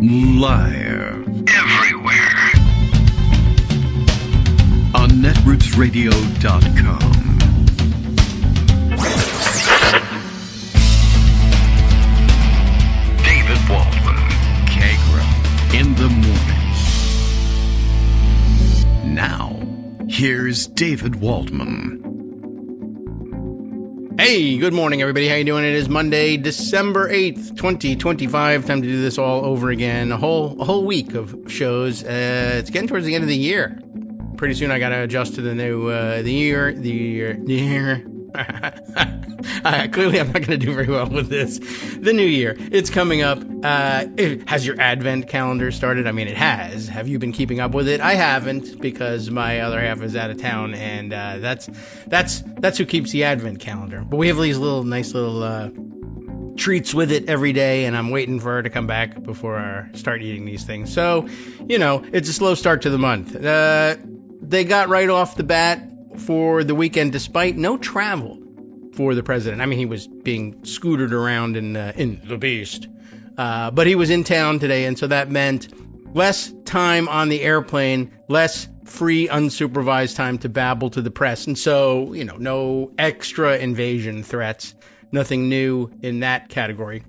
Live. Everywhere. On netrootsradio.com. David Waldman. Kagro. In the morning. Now, here's David Waldman. Hey, good morning, everybody. How you doing? It is Monday, December 8th, 2025. Time to do this all over again. A whole week of shows. It's getting towards the end of the year. Pretty soon I got to adjust to the new, the year. Clearly I'm not going to do very well with this. The new year. It's coming up. Has your advent calendar started? I mean, it has. Have you been keeping up with it? I haven't, because my other half is out of town, and that's who keeps the advent calendar. But we have these nice little treats with it every day, and I'm waiting for her to come back before I start eating these things. So, it's a slow start to the month. They got right off the bat for the weekend, despite no travel for the president. I mean, he was being scootered around in the beast. But he was in town today, and so that meant less time on the airplane, less free, unsupervised time to babble to the press. And so, no extra invasion threats, nothing new in that category.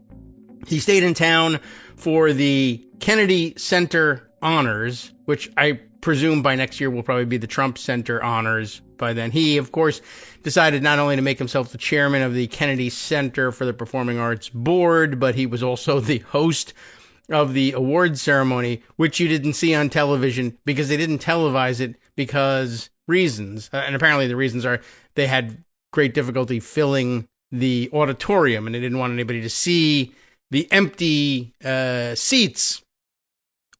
He stayed in town for the Kennedy Center honors, which I presume by next year will probably be the Trump Center honors by then. He, of course, decided not only to make himself the chairman of the Kennedy Center for the Performing Arts Board, but he was also the host of the awards ceremony, which you didn't see on television because they didn't televise it because reasons. And apparently the reasons are they had great difficulty filling the auditorium, and they didn't want anybody to see the empty seats,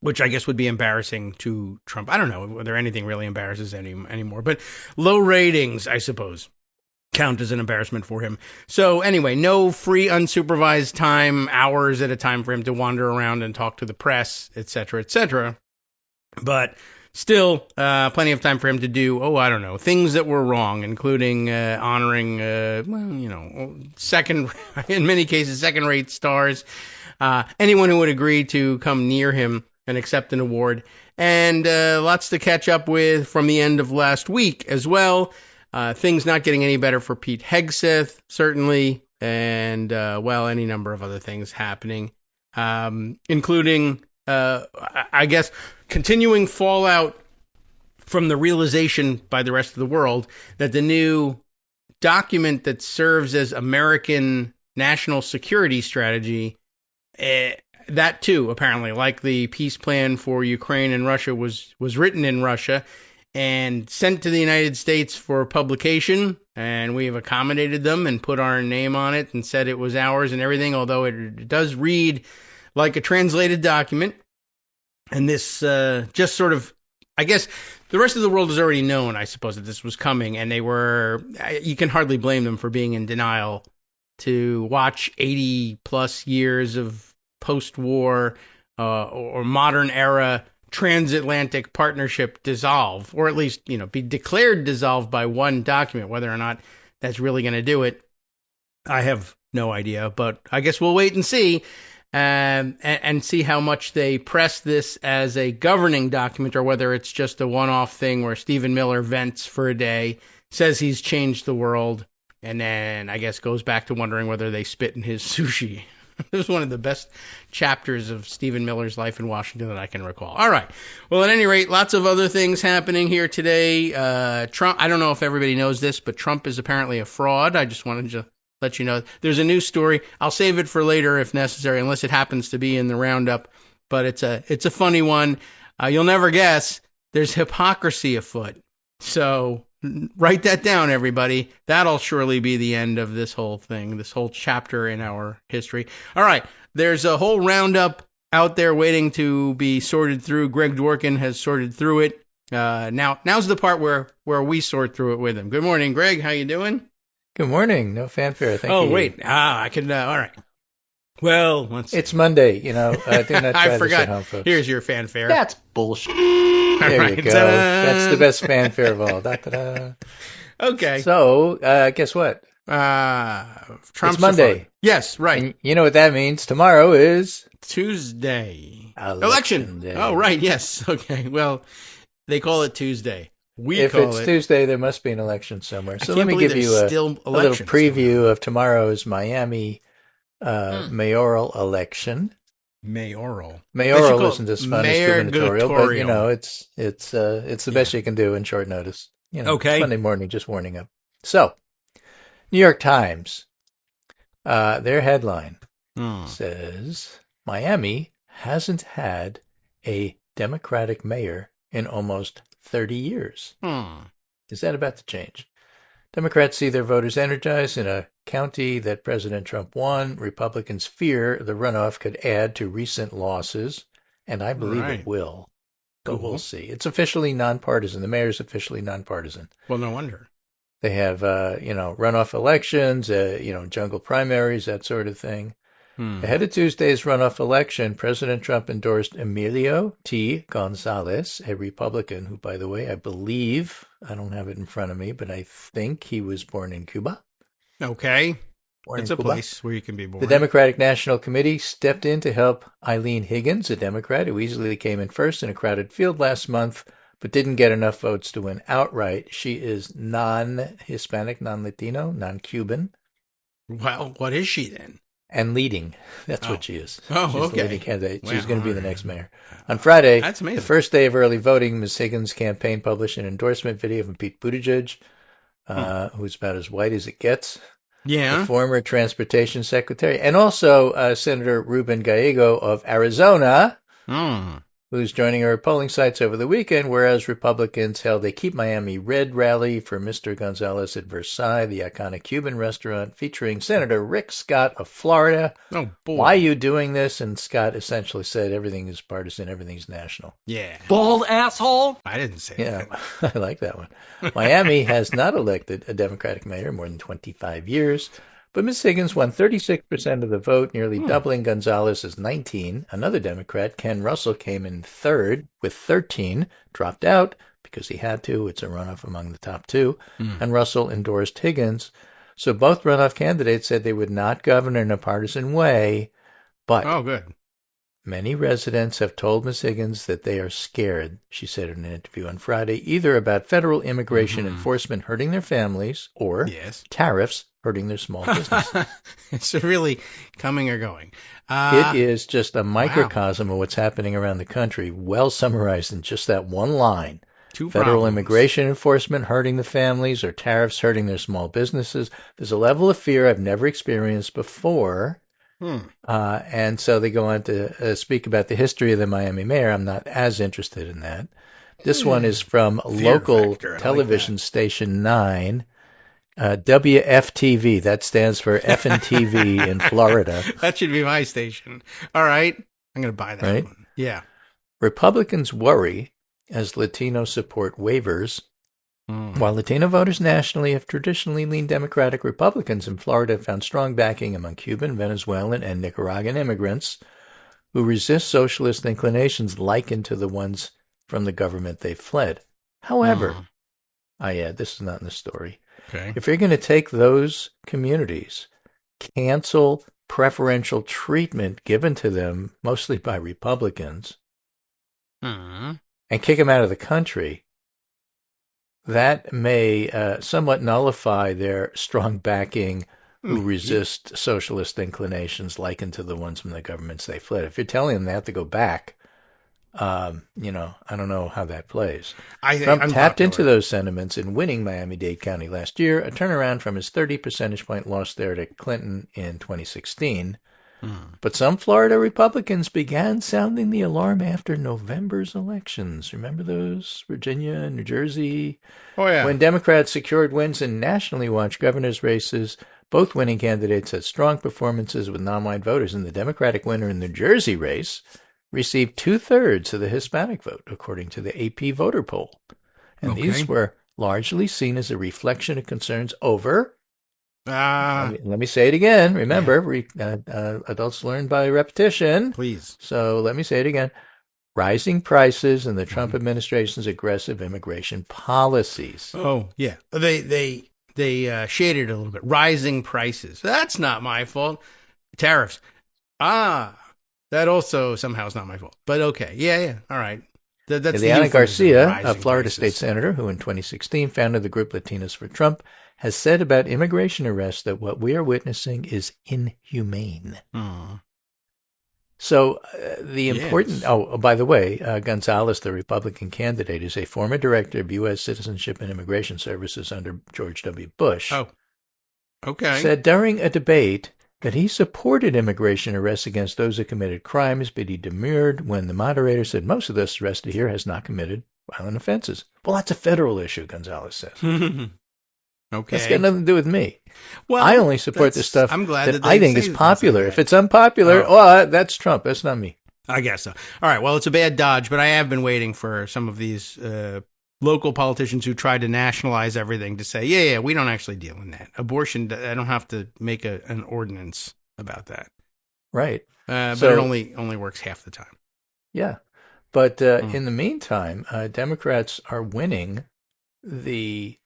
which I guess would be embarrassing to Trump. I don't know whether anything really embarrasses anymore, but low ratings, I suppose, count as an embarrassment for him. So anyway, no free unsupervised time, hours at a time for him to wander around and talk to the press, etc., etc. But still, plenty of time for him to do, things that were wrong, including honoring, in many cases, second-rate stars, anyone who would agree to come near him and accept an award, and lots to catch up with from the end of last week as well. Things not getting any better for Pete Hegseth, certainly, and, any number of other things happening, including, I guess, continuing fallout from the realization by the rest of the world that the new document that serves as American national security strategy, that too, apparently, like the peace plan for Ukraine and Russia, was written in Russia and sent to the United States for publication, and we have accommodated them and put our name on it and said it was ours and everything, although it does read like a translated document. And this just sort of, I guess, the rest of the world has already known, I suppose, that this was coming, and you can hardly blame them for being in denial to watch 80-plus years of post-war or modern era transatlantic partnership dissolve, or at least, be declared dissolved by one document. Whether or not that's really going to do it, I have no idea, but I guess we'll wait and see, and see how much they press this as a governing document, or whether it's just a one-off thing where Stephen Miller vents for a day, says he's changed the world, and then I guess goes back to wondering whether they spit in his sushi. It was one of the best chapters of Stephen Miller's life in Washington that I can recall. All right. Well, at any rate, lots of other things happening here today. Trump, I don't know if everybody knows this, but Trump is apparently a fraud. I just wanted to let you know. There's a news story. I'll save it for later if necessary, unless it happens to be in the roundup. But it's a funny one. You'll never guess. There's hypocrisy afoot. So write that down, everybody. That'll surely be the end of this whole thing, this whole chapter in our history. All right. There's a whole roundup out there waiting to be sorted through. Greg Dworkin has sorted through it. Now's the part where we sort through it with him. Good morning, Greg. How you doing? Good morning. No fanfare. Thank you. Oh, wait. I can. All right. Well, it's Monday, do not try I forgot. This at home, folks. Here's your fanfare. That's bullshit. There you go. Ta-da. That's the best fanfare of all. Da-da-da. Okay. So, guess what? Trump's It's Monday. Yes, right. And you know what that means? Tomorrow is Tuesday. Election Day. Oh, right. Yes. Okay. Well, they call it Tuesday. If it's Tuesday, there must be an election somewhere. So let me give you a little preview of tomorrow's Miami mayoral election. Mayoral isn't as fun as gubernatorial, but you know it's the best you can do in short notice. You know, okay. It's Monday morning, just warning up. So, New York Times, their headline says Miami hasn't had a Democratic mayor in almost 30 years. Is that about to change? Democrats see their voters energized in a county that President Trump won. Republicans fear the runoff could add to recent losses, and I believe it will. But we'll see. It's officially nonpartisan. The mayor's officially nonpartisan. Well, no wonder. They have, runoff elections, jungle primaries, that sort of thing. Ahead of Tuesday's runoff election, President Trump endorsed Emilio T. Gonzalez, a Republican who, by the way, I believe, I don't have it in front of me, but I think he was born in Cuba. Okay. It's a place where you can be born. The Democratic National Committee stepped in to help Eileen Higgins, a Democrat who easily came in first in a crowded field last month, but didn't get enough votes to win outright. She is non-Hispanic, non-Latino, non-Cuban. Well, what is she then? And leading. That's what she is. Oh, She's okay. the leading candidate. She's going to be the next mayor. On Friday, That's amazing. The first day of early voting, Ms. Higgins' campaign published an endorsement video from Pete Buttigieg, who's about as white as it gets. Yeah. The former transportation secretary. And also Senator Ruben Gallego of Arizona, who's joining our polling sites over the weekend, whereas Republicans held a Keep Miami Red rally for Mr. Gonzalez at Versailles, the iconic Cuban restaurant featuring Senator Rick Scott of Florida. Oh, boy. Why are you doing this? And Scott essentially said everything is partisan, everything's national. Yeah. Bald asshole? I didn't say that. Yeah, I like that one. Miami has not elected a Democratic mayor in more than 25 years. But Ms. Higgins won 36% of the vote, nearly doubling Gonzalez's 19. Another Democrat, Ken Russell, came in third with 13, dropped out because he had to. It's a runoff among the top two. And Russell endorsed Higgins. So both runoff candidates said they would not govern in a partisan way. But good. Many residents have told Ms. Higgins that they are scared, she said in an interview on Friday, either about federal immigration enforcement hurting their families or tariffs hurting their small business. It's really coming or going. It is just a microcosm of what's happening around the country, well summarized in just that one line. Federal immigration enforcement hurting the families or tariffs hurting their small businesses. There's a level of fear I've never experienced before. And so they go on to speak about the history of the Miami mayor. I'm not as interested in that. This one is from local television station 9, WFTV. That stands for FNTV in Florida. That should be my station. All right. I'm going to buy that one. Yeah. Republicans worry as Latino support wavers. While Latino voters nationally have traditionally leaned Democratic, Republicans in Florida have found strong backing among Cuban, Venezuelan, and Nicaraguan immigrants who resist socialist inclinations likened to the ones from the government they fled. However, I add, this is not in the story, if you're going to take those communities, cancel preferential treatment given to them, mostly by Republicans, and kick them out of the country, that may somewhat nullify their strong backing who resist socialist inclinations likened to the ones from the governments they fled. If you're telling them they have to go back, I don't know how that plays. Trump tapped into those sentiments in winning Miami-Dade County last year, a turnaround from his 30 percentage point loss there to Clinton in 2016. But some Florida Republicans began sounding the alarm after November's elections. Remember those? Virginia, New Jersey? Oh, yeah. When Democrats secured wins in nationally watched governor's races, both winning candidates had strong performances with non-white voters, and the Democratic winner in the New Jersey race received 2/3 of the Hispanic vote, according to the AP voter poll. And these were largely seen as a reflection of concerns over... Let me say it again. Remember, adults learn by repetition. Please. So let me say it again. Rising prices and the Trump administration's aggressive immigration policies. Oh, yeah. They They shaded it a little bit. Rising prices. That's not my fault. Tariffs. That also somehow is not my fault. But okay. Yeah. All right. That's Ileana Garcia, a Florida prices. state senator who in 2016 founded the group Latinos for Trump, has said about immigration arrests that what we are witnessing is inhumane. So the important, by the way, Gonzalez, the Republican candidate, is a former director of U.S. Citizenship and Immigration Services under George W. Bush. Oh, okay. Said during a debate that he supported immigration arrests against those who committed crimes, but he demurred when the moderator said most of those arrested here has not committed violent offenses. Well, that's a federal issue, Gonzalez says. Okay. That's got nothing to do with me. Well, I only support the stuff I'm glad that I think is popular. If it's unpopular, that's Trump. That's not me. I guess so. All right. Well, it's a bad dodge, but I have been waiting for some of these local politicians who try to nationalize everything to say, yeah, we don't actually deal in that. Abortion, I don't have to make an ordinance about that. Right. But it only works half the time. Yeah. But in the meantime, Democrats are winning the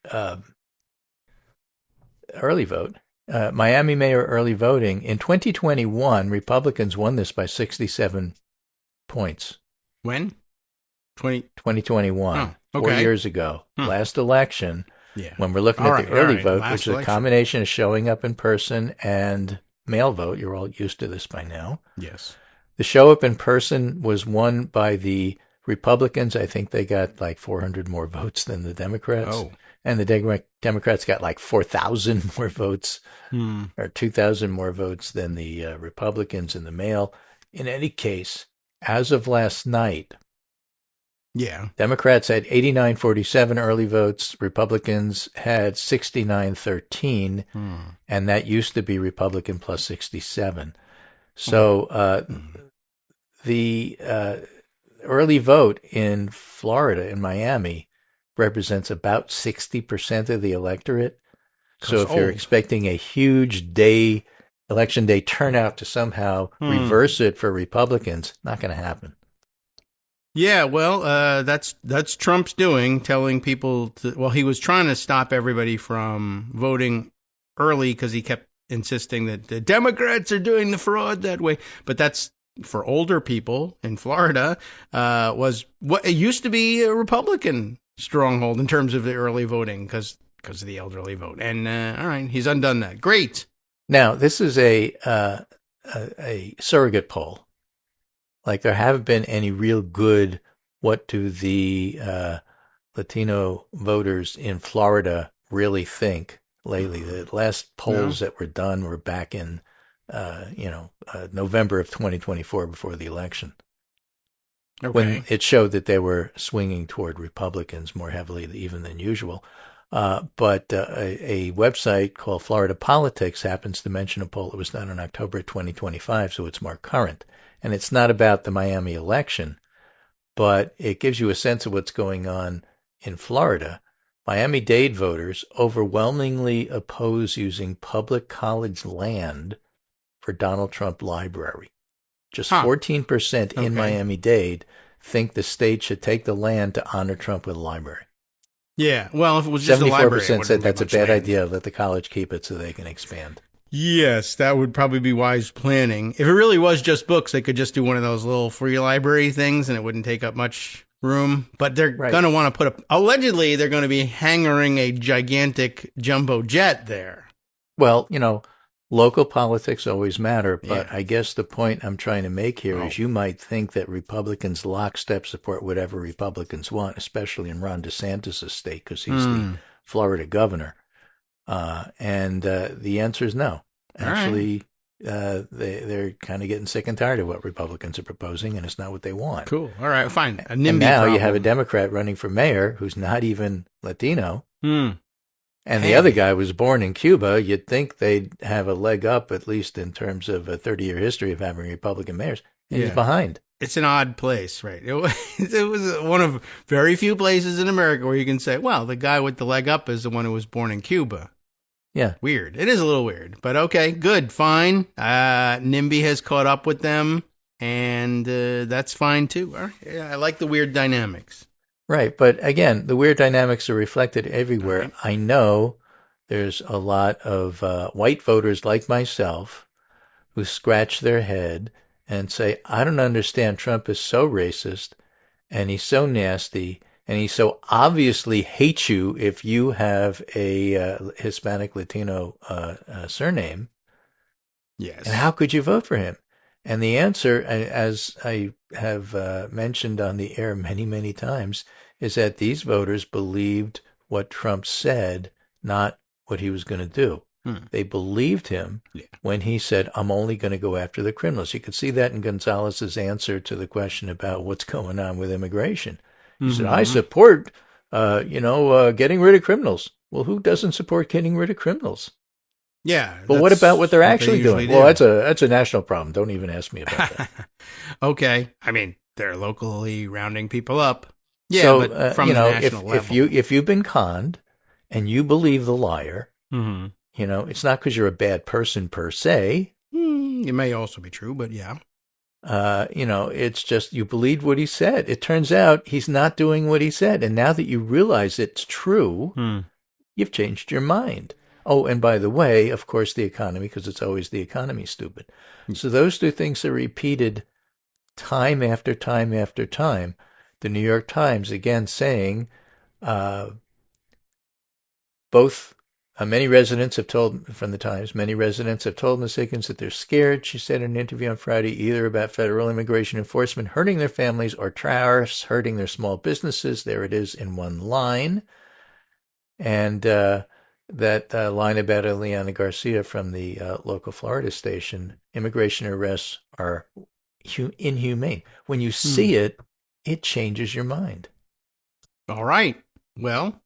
early vote. Miami mayor early voting. In 2021, Republicans won this by 67 points. When? 2021. Oh, okay. 4 years ago. Last election. Yeah. When we're looking at the early vote, last which is a combination of showing up in person and mail vote. You're all used to this by now. Yes. The show up in person was won by the Republicans. I think they got like 400 more votes than the Democrats. Oh. And the Democrats got like 4,000 more votes or 2,000 more votes than the Republicans in the mail. In any case, as of last night, Democrats had 89-47 early votes. Republicans had 69-13, and that used to be Republican plus 67. So the early vote in Florida, in Miami, represents about 60% of the electorate. So if you're expecting a huge election day turnout to somehow reverse it for Republicans, not going to happen. Yeah, well, that's Trump's doing, telling people he was trying to stop everybody from voting early because he kept insisting that the Democrats are doing the fraud that way. But that's for older people in Florida, was what it used to be a Republican stronghold in terms of the early voting because of the elderly vote. And all right, he's undone that. Great. Now, this is a surrogate poll. Like there haven't been any real good what do the Latino voters in Florida really think lately. The last polls that were done were back in November of 2024 before the election. Okay. When it showed that they were swinging toward Republicans more heavily even than usual. But a website called Florida Politics happens to mention a poll that was done in October 2025, so it's more current. And it's not about the Miami election, but it gives you a sense of what's going on in Florida. Miami-Dade voters overwhelmingly oppose using public college land for Donald Trump Library. Just 14% in Miami-Dade think the state should take the land to honor Trump with a library. Yeah, well, if it was just a library, 74% said that's a bad idea. Let the college keep it so they can expand. Yes, that would probably be wise planning. If it really was just books, they could just do one of those little free library things and it wouldn't take up much room. But they're going to want to put up, allegedly, they're going to be hangering a gigantic jumbo jet there. Well, local politics always matter, but I guess the point I'm trying to make here is you might think that Republicans lockstep support whatever Republicans want, especially in Ron DeSantis' state because he's the Florida governor. And the answer is no. Actually, they're kind of getting sick and tired of what Republicans are proposing, and it's not what they want. Cool. All right, fine. A NIMBY and now problem. You have a Democrat running for mayor who's not even Latino. And the other guy was born in Cuba. You'd think they'd have a leg up, at least in terms of a 30-year history of having Republican mayors. And he's behind. It's an odd place, right? It was one of very few places in America where you can say, well, the guy with the leg up is the one who was born in Cuba. Yeah. Weird. It is a little weird, but okay, good, fine. NIMBY has caught up with them, and that's fine too. All right. Yeah, I like the weird dynamics. Right, but again, the weird dynamics are reflected everywhere. Right. I know there's a lot of white voters like myself who scratch their head and say, I don't understand. Trump is so racist and he's so nasty and he so obviously hates you if you have a Hispanic Latino surname. Yes. And how could you vote for him? And the answer, as I have mentioned on the air many, many times, is that these voters believed what Trump said, not what he was going to do. They believed him when he said, I'm only going to go after the criminals. You could see that in Gonzalez's answer to the question about what's going on with immigration. He said, I support, getting rid of criminals. Well, who doesn't support getting rid of criminals? Yeah. But what about what they're actually doing? Well, do. that's a national problem. Don't even ask me about that. Okay. I mean, they're locally rounding people up. Yeah, so, but from the national level. If you've been conned and you believe the liar, it's not because you're a bad person per se. It may also be true, but yeah. It's just you believed what he said. It turns out he's not doing what he said. And now that you realize it's true, you've changed your mind. Oh, and by the way, of course, the economy, because it's always the economy, stupid. So those two things are repeated time after time after time. The New York Times, again, saying many residents have told, from the Times, many residents have told Ms. that they're scared, she said in an interview on Friday, either about federal immigration enforcement hurting their families or tariffs hurting their small businesses. There it is in one line. And that line about Eliana Garcia from the local Florida station, immigration arrests are inhumane. When you see it, it changes your mind. All right. Well,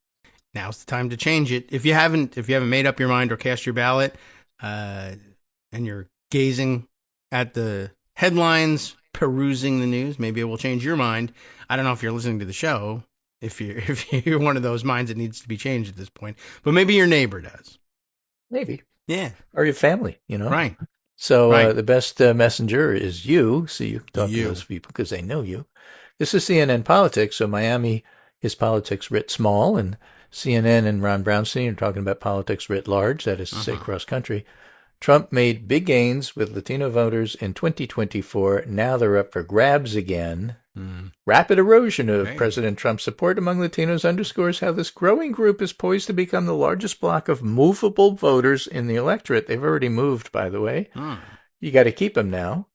now's the time to change it. If you haven't made up your mind or cast your ballot, and you're gazing at the headlines, perusing the news, maybe it will change your mind. I don't know if you're listening to the show, if you're one of those minds that needs to be changed at this point, but maybe your neighbor does. Maybe. Yeah. Or your family, Right. So the best messenger is you. So you talk to those people because they know you. This is CNN Politics. So Miami is politics writ small, and CNN and Ron Brownstein are talking about politics writ large, that is to say cross country. Trump made big gains with Latino voters in 2024. Now they're up for grabs again. Rapid erosion of President Trump's support among Latinos underscores how this growing group is poised to become the largest block of movable voters in the electorate. They've already moved, by the way. You got to keep them now.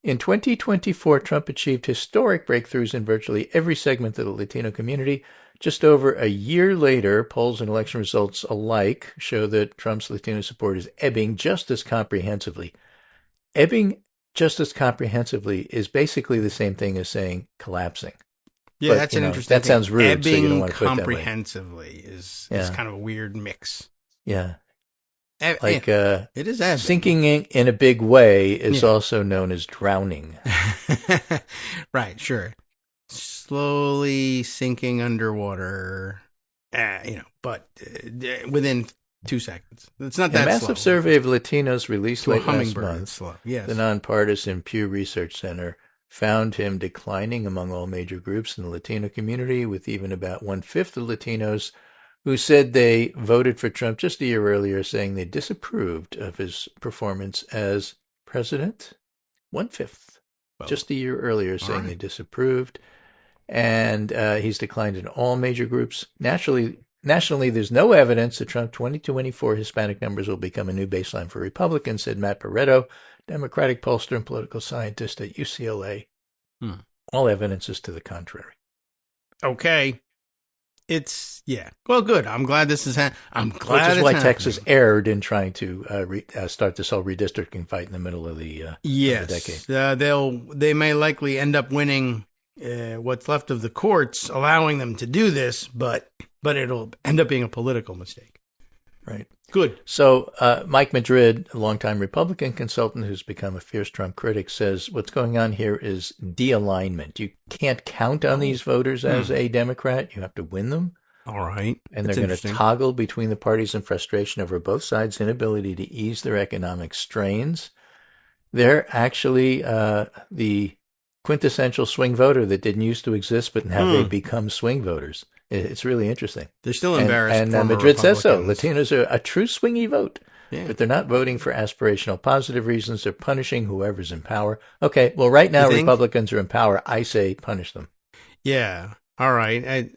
In 2024, Trump achieved historic breakthroughs in virtually every segment of the Latino community. Just over a year later, polls and election results alike show that Trump's Latino support is ebbing just as comprehensively. Ebbing just as comprehensively is basically the same thing as saying collapsing. Yeah, but, that's an interesting That sounds rude, ebbing so you don't want to put it that way. comprehensively is kind of a weird mix. Yeah. It is ebbing. Sinking in a big way is also known as drowning. Right, sure. Slowly sinking underwater, but within 2 seconds. It's not that slow. A massive survey of Latinos released late last month, slow. Yes. The nonpartisan Pew Research Center found him declining among all major groups in the Latino community, with even about 1/5 of Latinos who said they voted for Trump just a year earlier saying they disapproved of his performance as president. 1/5. Well, just a year earlier saying they disapproved. And he's declined in all major groups. Nationally, there's no evidence that Trump 2024 Hispanic numbers will become a new baseline for Republicans, said Matt Barreto, Democratic pollster and political scientist at UCLA. All evidence is to the contrary. Okay. Well, good. I'm glad this is I'm glad Which is why Texas erred in trying to start this whole redistricting fight in the middle of the decade. They may likely end up winning what's left of the courts, allowing them to do this, but it'll end up being a political mistake. Right. Good. So Mike Madrid, a longtime Republican consultant who's become a fierce Trump critic, says what's going on here is de-alignment. You can't count on these voters as a Democrat. You have to win them. All right. And they're going to toggle between the parties in frustration over both sides' inability to ease their economic strains. They're actually the quintessential swing voter that didn't used to exist, but now they've become swing voters. It's really interesting. They're still embarrassed. And former Madrid says so. Republicans. Latinos are a true swingy vote. Yeah. But they're not voting for aspirational positive reasons. They're punishing whoever's in power. Okay, well, right now Republicans are in power. I say punish them. Yeah. All right.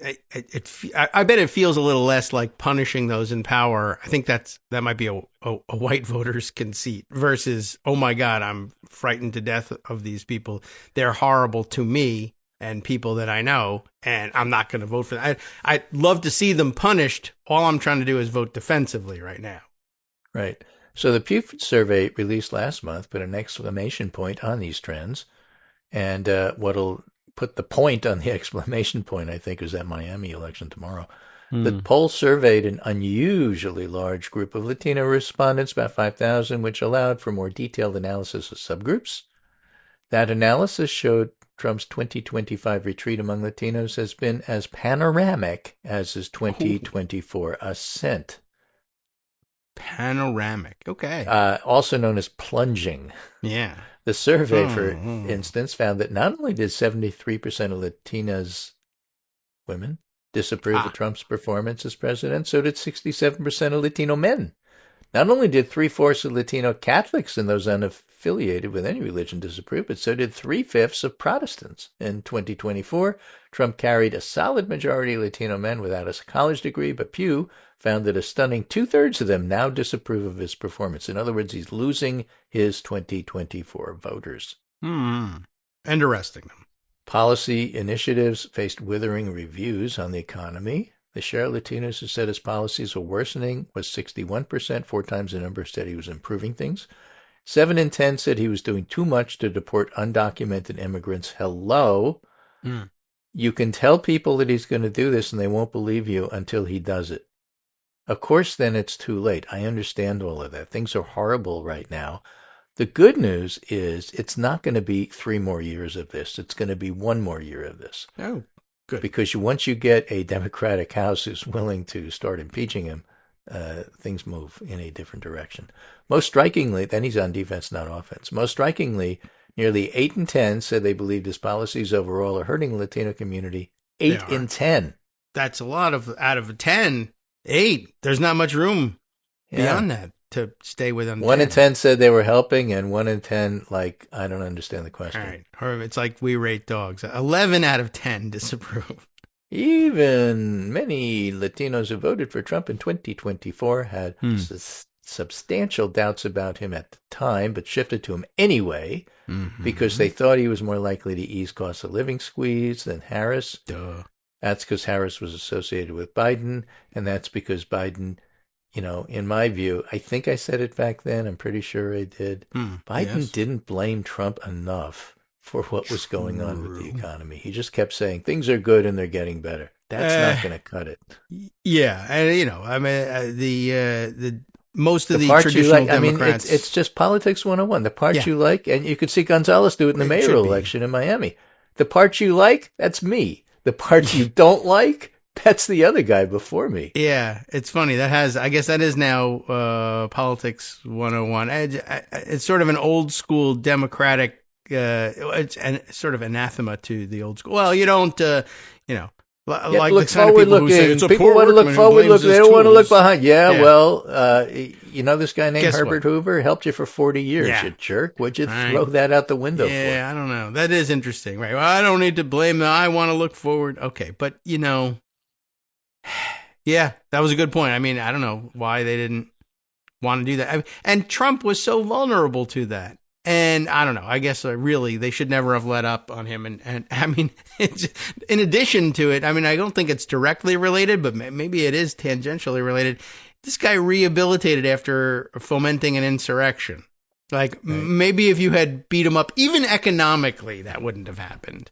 I bet it feels a little less like punishing those in power. I think that might be a white voter's conceit versus, oh my God, I'm frightened to death of these people. They're horrible to me and people that I know, and I'm not going to vote for them. I'd love to see them punished. All I'm trying to do is vote defensively right now. Right. So the Pew survey released last month put an exclamation point on these trends. And what'll put the point on the exclamation point, I think, is that Miami election tomorrow. The poll surveyed an unusually large group of Latino respondents, about 5,000, which allowed for more detailed analysis of subgroups. That analysis showed Trump's 2025 retreat among Latinos has been as panoramic as his 2024 ascent. Panoramic. Okay. Also known as plunging. Yeah. The survey, for instance, found that not only did 73% of Latinas women disapprove of Trump's performance as president, so did 67% of Latino men. Not only did 3/4 of Latino Catholics and those unaffiliated with any religion disapprove, but so did 3/5 of Protestants. In 2024, Trump carried a solid majority of Latino men without a college degree, but Pew found that a stunning 2/3 of them now disapprove of his performance. In other words, he's losing his 2024 voters. And arresting them. Policy initiatives faced withering reviews on the economy. The share of Latinos who said his policies were worsening was 61%, 4 times the number said he was improving things. 7 in 10 said he was doing too much to deport undocumented immigrants. Hello? You can tell people that he's going to do this and they won't believe you until he does it. Of course, then it's too late. I understand all of that. Things are horrible right now. The good news is it's not going to be 3 more years of this. It's going to be 1 more year of this. Oh, good. Because once you get a Democratic House who's willing to start impeaching him, things move in a different direction. Most strikingly, then he's on defense, not offense. Most strikingly, nearly 8 in 10 said they believed his policies overall are hurting the Latino community. 8 in 10. That's a lot out of 10. 8. There's not much room beyond that to stay within 1 in 10 said they were helping, and 1 in 10, like, I don't understand the question. All right. Or it's like we rate dogs. 11 out of 10 disapprove. Even many Latinos who voted for Trump in 2024 had substantial doubts about him at the time, but shifted to him anyway because they thought he was more likely to ease cost of living squeeze than Harris. Duh. That's because Harris was associated with Biden, and that's because Biden, you know, in my view, I think I said it back then, I'm pretty sure I did, Biden didn't blame Trump enough for what was going on with the economy. He just kept saying, things are good and they're getting better. That's not going to cut it. Yeah, and, you know, I mean, the most of the parts traditional you like, Democrats... I mean, it's just politics 101. The parts you like, and you could see Gonzalez do it in the mayoral election in Miami. The parts you like, that's me. The parts you don't like, that's the other guy before me. Yeah, it's funny. I guess that is now politics 101. It's sort of an old school Democratic, it's sort of anathema to the old school. Well, you don't, you know, like look the kind of people who say it's a people poor want to look forward looking. They don't want to look behind. Yeah. Well, you know this guy named Herbert Hoover helped you for 40 years, you jerk. Would you throw that out the window for? I don't know. That is interesting, right? Well, I don't need to blame them. I want to look forward. Okay, but, you know, yeah, that was a good point. I mean, I don't know why they didn't want to do that. And Trump was so vulnerable to that. And I don't know. I guess really they should never have let up on him. And I mean, in addition to it, I mean, I don't think it's directly related, but maybe it is tangentially related. This guy rehabilitated after fomenting an insurrection. Like maybe if you had beat him up, even economically, that wouldn't have happened.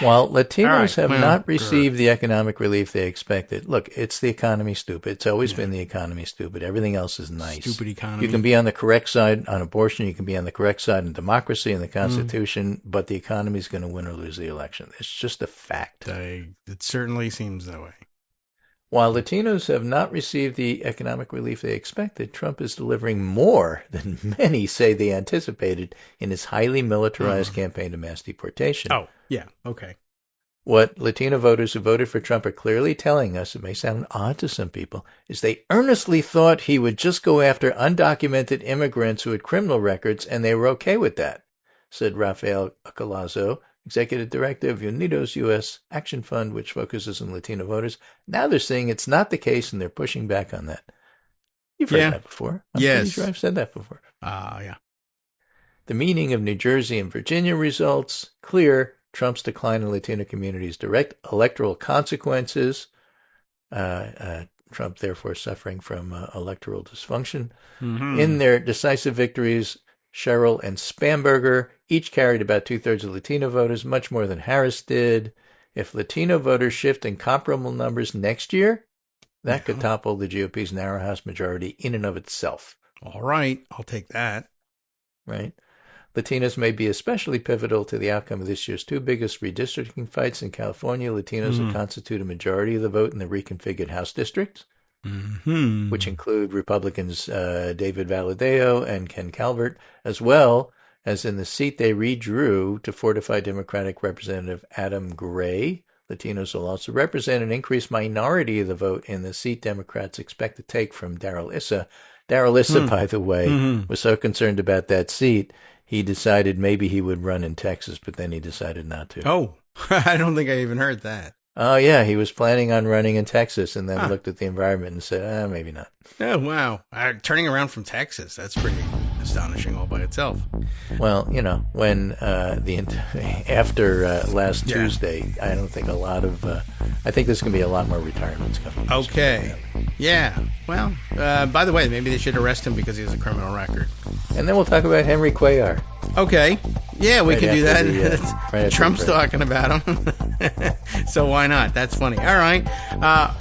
Well, Latinos have not received the economic relief they expected. Look, it's the economy, stupid. It's always been the economy, stupid. Everything else is nice. Stupid economy. You can be on the correct side on abortion. You can be on the correct side on democracy and the Constitution, but the economy is going to win or lose the election. It's just a fact. It certainly seems that way. While Latinos have not received the economic relief they expected, Trump is delivering more than many say they anticipated in his highly militarized campaign to mass deportation. Oh, yeah, okay. What Latino voters who voted for Trump are clearly telling us, it may sound odd to some people, is they earnestly thought he would just go after undocumented immigrants who had criminal records, and they were okay with that, said Rafael Colazo, executive director of Unidos U.S. Action Fund, which focuses on Latino voters. Now they're saying it's not the case, and they're pushing back on that. You've heard that before. I'm pretty sure I've said that before. Yeah. The meaning of New Jersey and Virginia results clear. Trump's decline in Latino communities' direct electoral consequences. Trump, therefore, suffering from electoral dysfunction. Mm-hmm. In their decisive victories, Sherrill and Spamberger each carried about 2/3 of Latino voters, much more than Harris did. If Latino voters shift in comparable numbers next year, that could topple the GOP's narrow House majority in and of itself. All right. I'll take that. Right. Latinos may be especially pivotal to the outcome of this year's two biggest redistricting fights in California. Latinos will constitute a majority of the vote in the reconfigured House districts, which include Republicans David Valadao and Ken Calvert, as well as in the seat they redrew to fortify Democratic Representative Adam Gray. Latinos will also represent an increased minority of the vote in the seat Democrats expect to take from Darrell Issa. Darrell Issa, by the way, was so concerned about that seat, he decided maybe he would run in Texas, but then he decided not to. Oh, I don't think I even heard that. Oh, yeah, he was planning on running in Texas and then looked at the environment and said, maybe not. Oh, wow. Turning around from Texas, that's pretty astonishing all by itself. Well, when after last Tuesday, I don't think I think there's going to be a lot more retirements coming. Okay. Yeah. Well, by the way, maybe they should arrest him because he has a criminal record. And then we'll talk about Henry Cuellar. Okay. Yeah, we can do that. Trump's talking about him. So why not? That's funny. All right.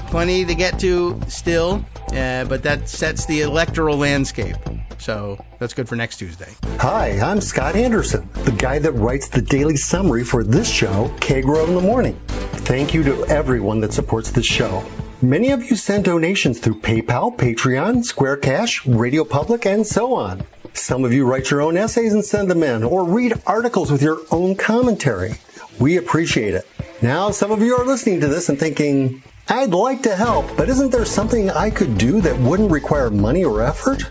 Plenty to get to still, but that sets the electoral landscape. So that's good for next Tuesday. Hi, I'm Scott Anderson, the guy that writes the daily summary for this show, Kagro in the Morning. Thank you to everyone that supports this show. Many of you send donations through PayPal, Patreon, Square Cash, Radio Public, and so on. Some of you write your own essays and send them in, or read articles with your own commentary. We appreciate it. Now, some of you are listening to this and thinking, I'd like to help, but isn't there something I could do that wouldn't require money or effort?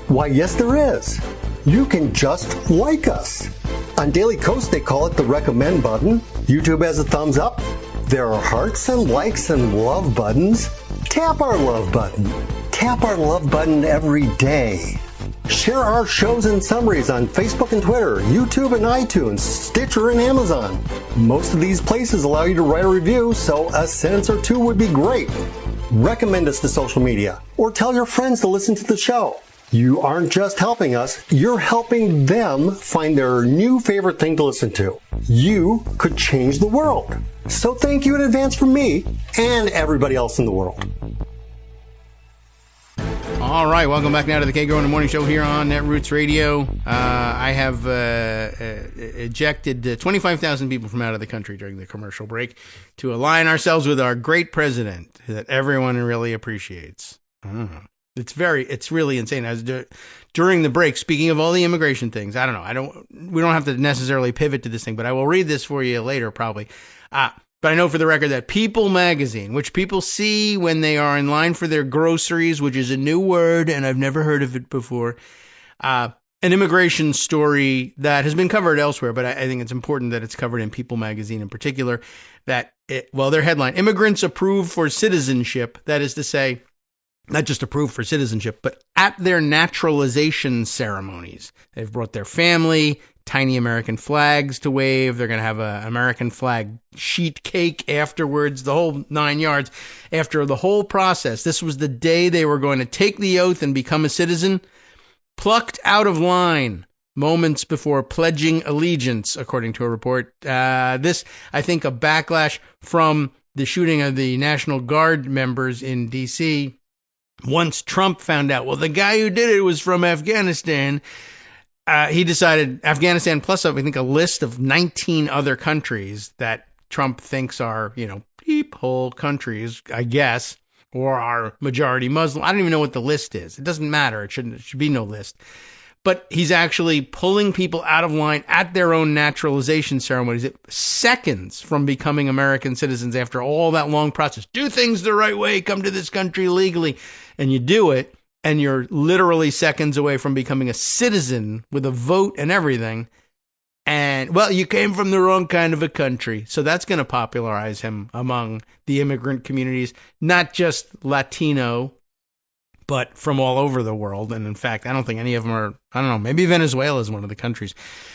Why, yes, there is. You can just like us. On Daily Kos, they call it the recommend button. YouTube has a thumbs up. There are hearts and likes and love buttons. Tap our love button. Tap our love button every day. Share our shows and summaries on Facebook and Twitter, YouTube and iTunes, Stitcher and Amazon. Most of these places allow you to write a review, so a sentence or two would be great. Recommend us to social media, or tell your friends to listen to the show. You aren't just helping us, you're helping them find their new favorite thing to listen to. You could change the world. So thank you in advance from me and everybody else in the world. All right, welcome back now to the Kagro in the Morning Show here on Netroots Radio. I have ejected 25,000 people from out of the country during the commercial break to align ourselves with our great president that everyone really appreciates. It's really insane. During the break, speaking of all the immigration things, I don't know. We don't have to necessarily pivot to this thing, but I will read this for you later probably. But I know for the record that People magazine, which people see when they are in line for their groceries, which is a new word and I've never heard of it before, an immigration story that has been covered elsewhere, but I think it's important that it's covered in People magazine in particular, their headline, Immigrants Approved for Citizenship, that is to say, not just approved for citizenship, but at their naturalization ceremonies. They've brought their family, tiny American flags to wave. They're going to have an American flag sheet cake afterwards, the whole 9 yards. After the whole process, this was the day they were going to take the oath and become a citizen, plucked out of line moments before pledging allegiance, according to a report. This, I think, a backlash from the shooting of the National Guard members in D.C., once Trump found out, well, the guy who did it was from Afghanistan, he decided Afghanistan plus, I think, a list of 19 other countries that Trump thinks are, peephole countries, I guess, or are majority Muslim. I don't even know what the list is. It doesn't matter. It should be no list. but he's actually pulling people out of line at their own naturalization ceremonies, seconds from becoming American citizens after all that long process. Do things the right way, come to this country legally, and you do it, and you're literally seconds away from becoming a citizen with a vote and everything. And, well, you came from the wrong kind of a country. So that's going to popularize him among the immigrant communities, not just Latino, but from all over the world. And in fact, I don't think any of them are, I don't know, maybe Venezuela is one of the countries.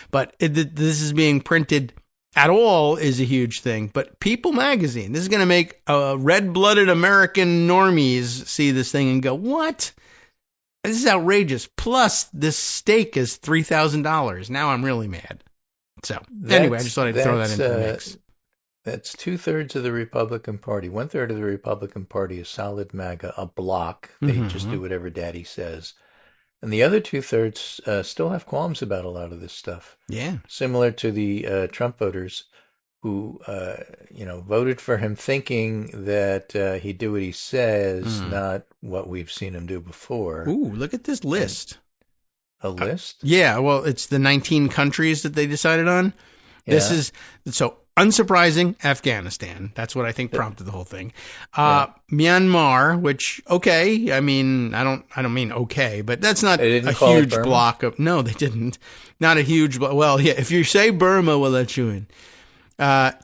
But this is being printed at all is a huge thing. But People magazine, this is going to make red-blooded American normies see this thing and go, what? This is outrageous. Plus, this steak is $3,000. Now I'm really mad. So anyway, I just thought I'd throw that into the mix. That's 2/3 of the Republican Party. 1/3 of the Republican Party is solid MAGA, a block. They just do whatever daddy says. And the other 2/3 still have qualms about a lot of this stuff. Yeah. Similar to the Trump voters who, voted for him thinking that he'd do what he says, not what we've seen him do before. Ooh, look at this list. A list? Yeah, well, it's the 19 countries that they decided on. Yeah. This is, so unsurprising, Afghanistan. That's what I think prompted the whole thing. Myanmar, which, okay, I mean, I don't mean okay, but that's not a huge block of, no, they didn't. Not a huge, well, yeah, if you say Burma, we'll let you in.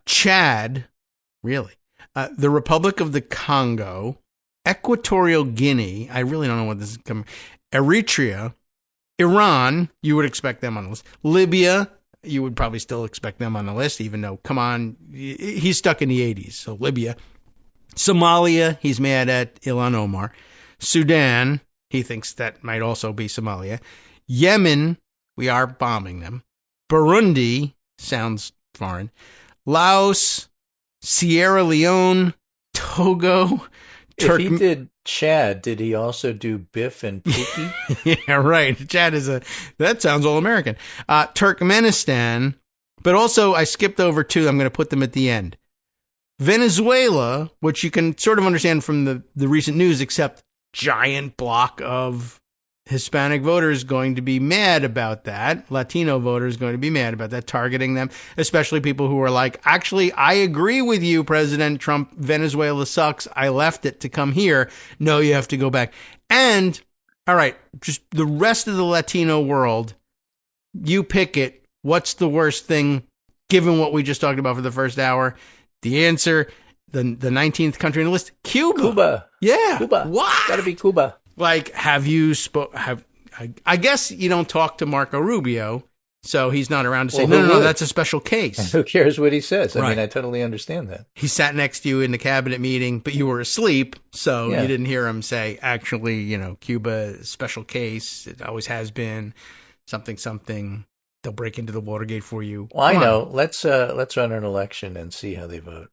Chad, really? The Republic of the Congo, Equatorial Guinea, I really don't know what this is coming, Eritrea, Iran, you would expect them on the list. Libya, you would probably still expect them on the list, even though, come on, he's stuck in the 80s, so Libya. Somalia, he's mad at Ilhan Omar. Sudan, he thinks that might also be Somalia. Yemen, we are bombing them. Burundi, sounds foreign. Laos, Sierra Leone, Togo. If he did Chad, did he also do Biff and Pookie? Yeah, right. Chad is that sounds all American. Turkmenistan, but also I skipped over two. I'm going to put them at the end. Venezuela, which you can sort of understand from the recent news, except giant block of Hispanic voters going to be mad about that. Latino voters going to be mad about that, targeting them, especially people who are like, actually, I agree with you, President Trump. Venezuela sucks. I left it to come here. No, you have to go back. And, all right, just the rest of the Latino world, you pick it. What's the worst thing, given what we just talked about for the first hour? The answer, the 19th country on the list, Cuba. Yeah. Cuba. What? Gotta be Cuba. Like, I guess you don't talk to Marco Rubio, so he's not around to say, no, that's a special case. Who cares what he says? Right. I mean, I totally understand that. He sat next to you in the cabinet meeting, but you were asleep, so you didn't hear him say, actually, Cuba, special case, it always has been, something, they'll break into the Watergate for you. Well, I know. Let's run an election and see how they vote.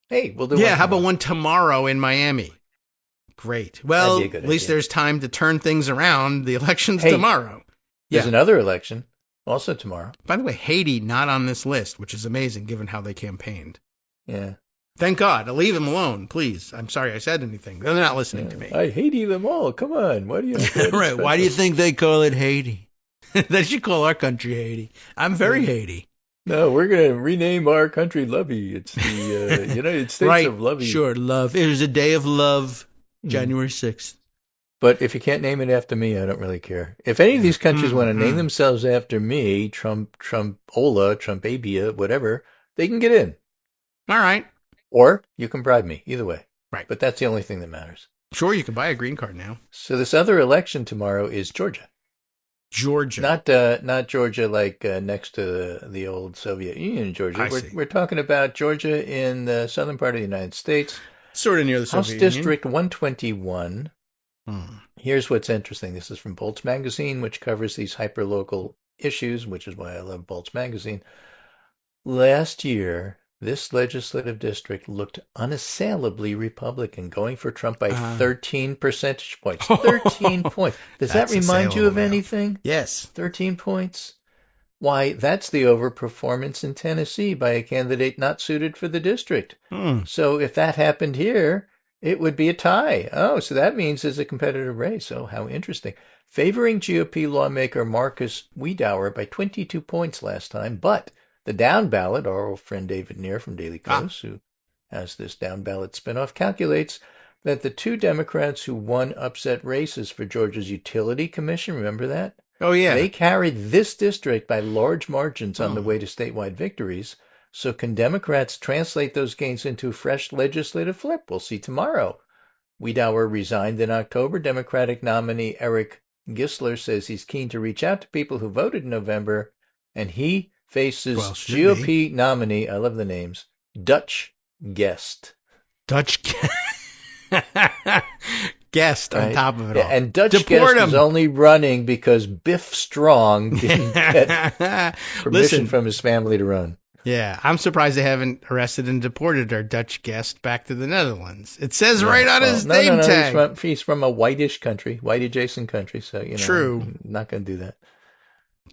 Hey, we'll do one. Yeah, how about one tomorrow in Miami? Great. Well, at least there's time to turn things around. The election's tomorrow. There's another election, also tomorrow. By the way, Haiti not on this list, which is amazing given how they campaigned. Yeah. Thank God. Leave them alone, please. I'm sorry I said anything. They're not listening to me. I hate them all. Come on. Why do you? Right. Why do you think they call it Haiti? They should call our country Haiti. I'm very Haiti. No, we're going to rename our country Lovey. It's the United States of Lovey. Sure, love. It was a day of love. January 6th. But if you can't name it after me, I don't really care. If any of these countries want to name themselves after me, Trump-ola, Trump-abia, whatever, they can get in. All right. Or you can bribe me. Either way. Right. But that's the only thing that matters. Sure, you can buy a green card now. So this other election tomorrow is Georgia. Georgia. Not Georgia like next to the old Soviet Union, Georgia. We're talking about Georgia in the southern part of the United States. Sort of near the Soviet House District 121. Here's what's interesting. This is from Bolt's Magazine, which covers these hyperlocal issues, which is why I love Bolt's Magazine. Last year, this legislative district looked unassailably Republican, going for Trump by 13 percentage points. 13 points. Does that remind you of anything? Yes. 13 points. Why, that's the overperformance in Tennessee by a candidate not suited for the district. So if that happened here, It would be a tie. Oh, so that means there's a competitive race. Oh, how interesting. Favoring GOP lawmaker Marcus Wiedauer by 22 points last time, but the down ballot, our old friend David Neer from Daily Kos, who has this down ballot spinoff, calculates that the two Democrats who won upset races for Georgia's Utility Commission, remember that? Oh, yeah. They carried this district by large margins on the way to statewide victories. So can Democrats translate those gains into a fresh legislative flip? We'll see tomorrow. Wiedauer resigned in October. Democratic nominee Eric Gisler says he's keen to reach out to people who voted in November, and he faces GOP nominee, I love the names, Dutch Guest. Dutch Guest on top of it all. And Dutch Guest is only running because Biff Strong didn't get permission from his family to run. Yeah, I'm surprised they haven't arrested and deported our Dutch guest back to the Netherlands. It says right on his name tag. He's from a whitish country, white-adjacent country, so, True. Not going to do that.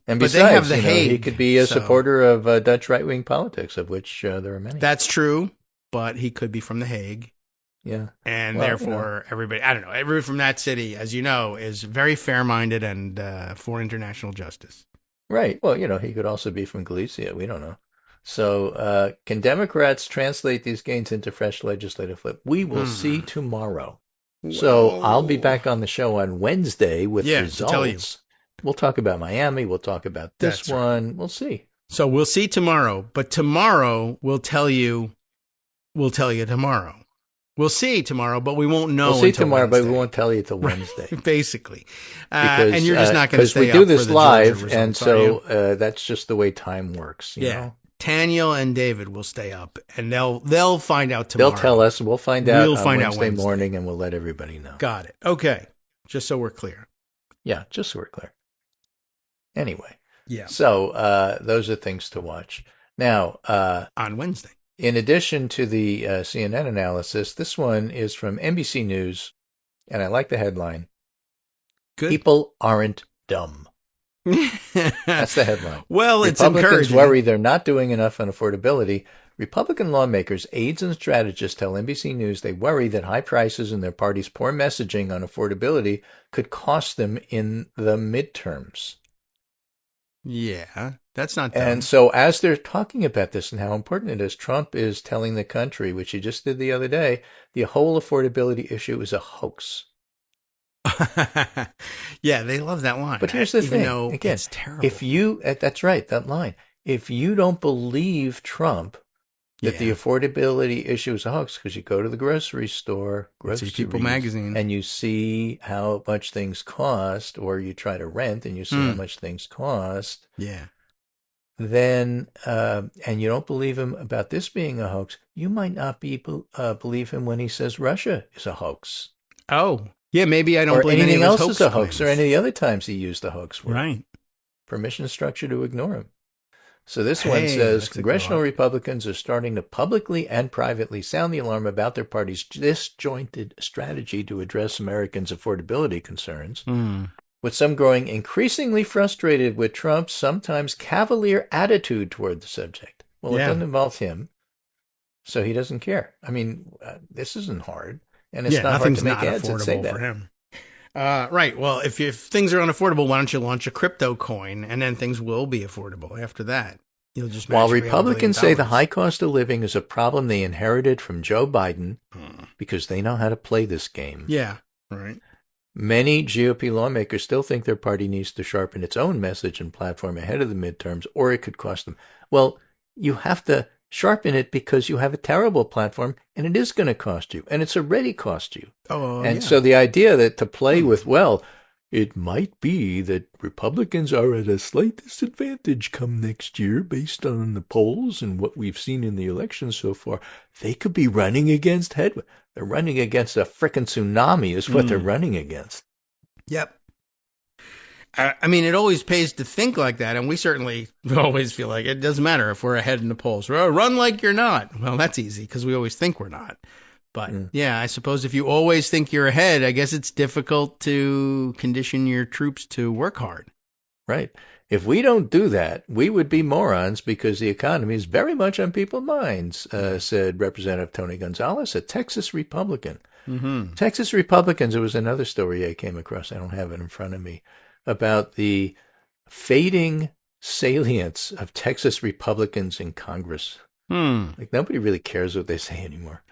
And but besides, they have the Hague, he could be a supporter of Dutch right-wing politics, of which there are many. That's true, but he could be from the Hague. Yeah. And therefore, everybody, I don't know, everybody from that city, as you know, is very fair-minded and for international justice. Right. Well, he could also be from Galicia. We don't know. So can Democrats translate these gains into fresh legislative flip? We will see tomorrow. Whoa. So I'll be back on the show on Wednesday with results. To tell you. We'll talk about Miami. We'll talk about this one. Right. We'll see. So we'll see tomorrow. But tomorrow we'll tell you tomorrow. We'll see tomorrow, but we won't know. We'll see tomorrow, Wednesday. But we won't tell you till Wednesday. Basically. And you're just not going to stay up for the Because we do this live, results, and so that's just the way time works. You know? Tanya and David will stay up, and they'll find out tomorrow. They'll tell us. We'll find out on Wednesday out morning, and we'll let everybody know. Got it. Okay. Just so we're clear. Yeah, just so we're clear. Anyway. Yeah. So those are things to watch. Now. On Wednesday. In addition to the CNN analysis, this one is from NBC News, and I like the headline. Good. People aren't dumb. That's the headline. Well, it's Republicans encouraging. worry they're not doing enough on affordability. Republican lawmakers, aides, and strategists tell NBC News they worry that high prices and their party's poor messaging on affordability could cost them in the midterms. Yeah, that's not dumb. And so as they're talking about this and how important it is, Trump is telling the country, which he just did the other day, the whole affordability issue is a hoax. Yeah, they love that line. But here's the thing. Again, it's terrible. That's right, that line. If you don't believe Trump that the affordability issue is a hoax, because you go to the grocery store, People magazine, and you see how much things cost, or you try to rent and you see how much things cost. Yeah. Then, and you don't believe him about this being a hoax, you might not believe him when he says Russia is a hoax. Oh, yeah, maybe I don't or believe anything any of his else is a hoax, claims. or any of the other times he used the hoax word. Right. Permission structure to ignore him. So this one says congressional Republicans are starting to publicly and privately sound the alarm about their party's disjointed strategy to address Americans' affordability concerns, with some growing increasingly frustrated with Trump's sometimes cavalier attitude toward the subject. Well, it doesn't involve him, so he doesn't care. I mean, this isn't hard, and it's not hard to make ads that say that. For him. Right. Well, if things are unaffordable, why don't you launch a crypto coin, and then things will be affordable after that. You'll just While Republicans say the high cost of living is a problem they inherited from Joe Biden because they know how to play this game. Yeah, right. Many GOP lawmakers still think their party needs to sharpen its own message and platform ahead of the midterms, or it could cost them. Well, you have to sharpen it because you have a terrible platform, and it is going to cost you, and it's already cost you. So the idea that to play with, well, it might be that Republicans are at a slight disadvantage come next year based on the polls and what we've seen in the election so far. They could be running against headwind. They're running against a frickin' tsunami is what they're running against. Yep. I mean, it always pays to think like that, and we certainly always feel like it doesn't matter if we're ahead in the polls. Run like you're not. Well, that's easy because we always think we're not. But, yeah, I suppose if you always think you're ahead, I guess it's difficult to condition your troops to work hard. Right. If we don't do that, we would be morons because the economy is very much on people's minds, said Representative Tony Gonzalez, a Texas Republican. Mm-hmm. Texas Republicans, there was another story I came across, I don't have it in front of me, about the fading salience of Texas Republicans in Congress. Like nobody really cares what they say anymore.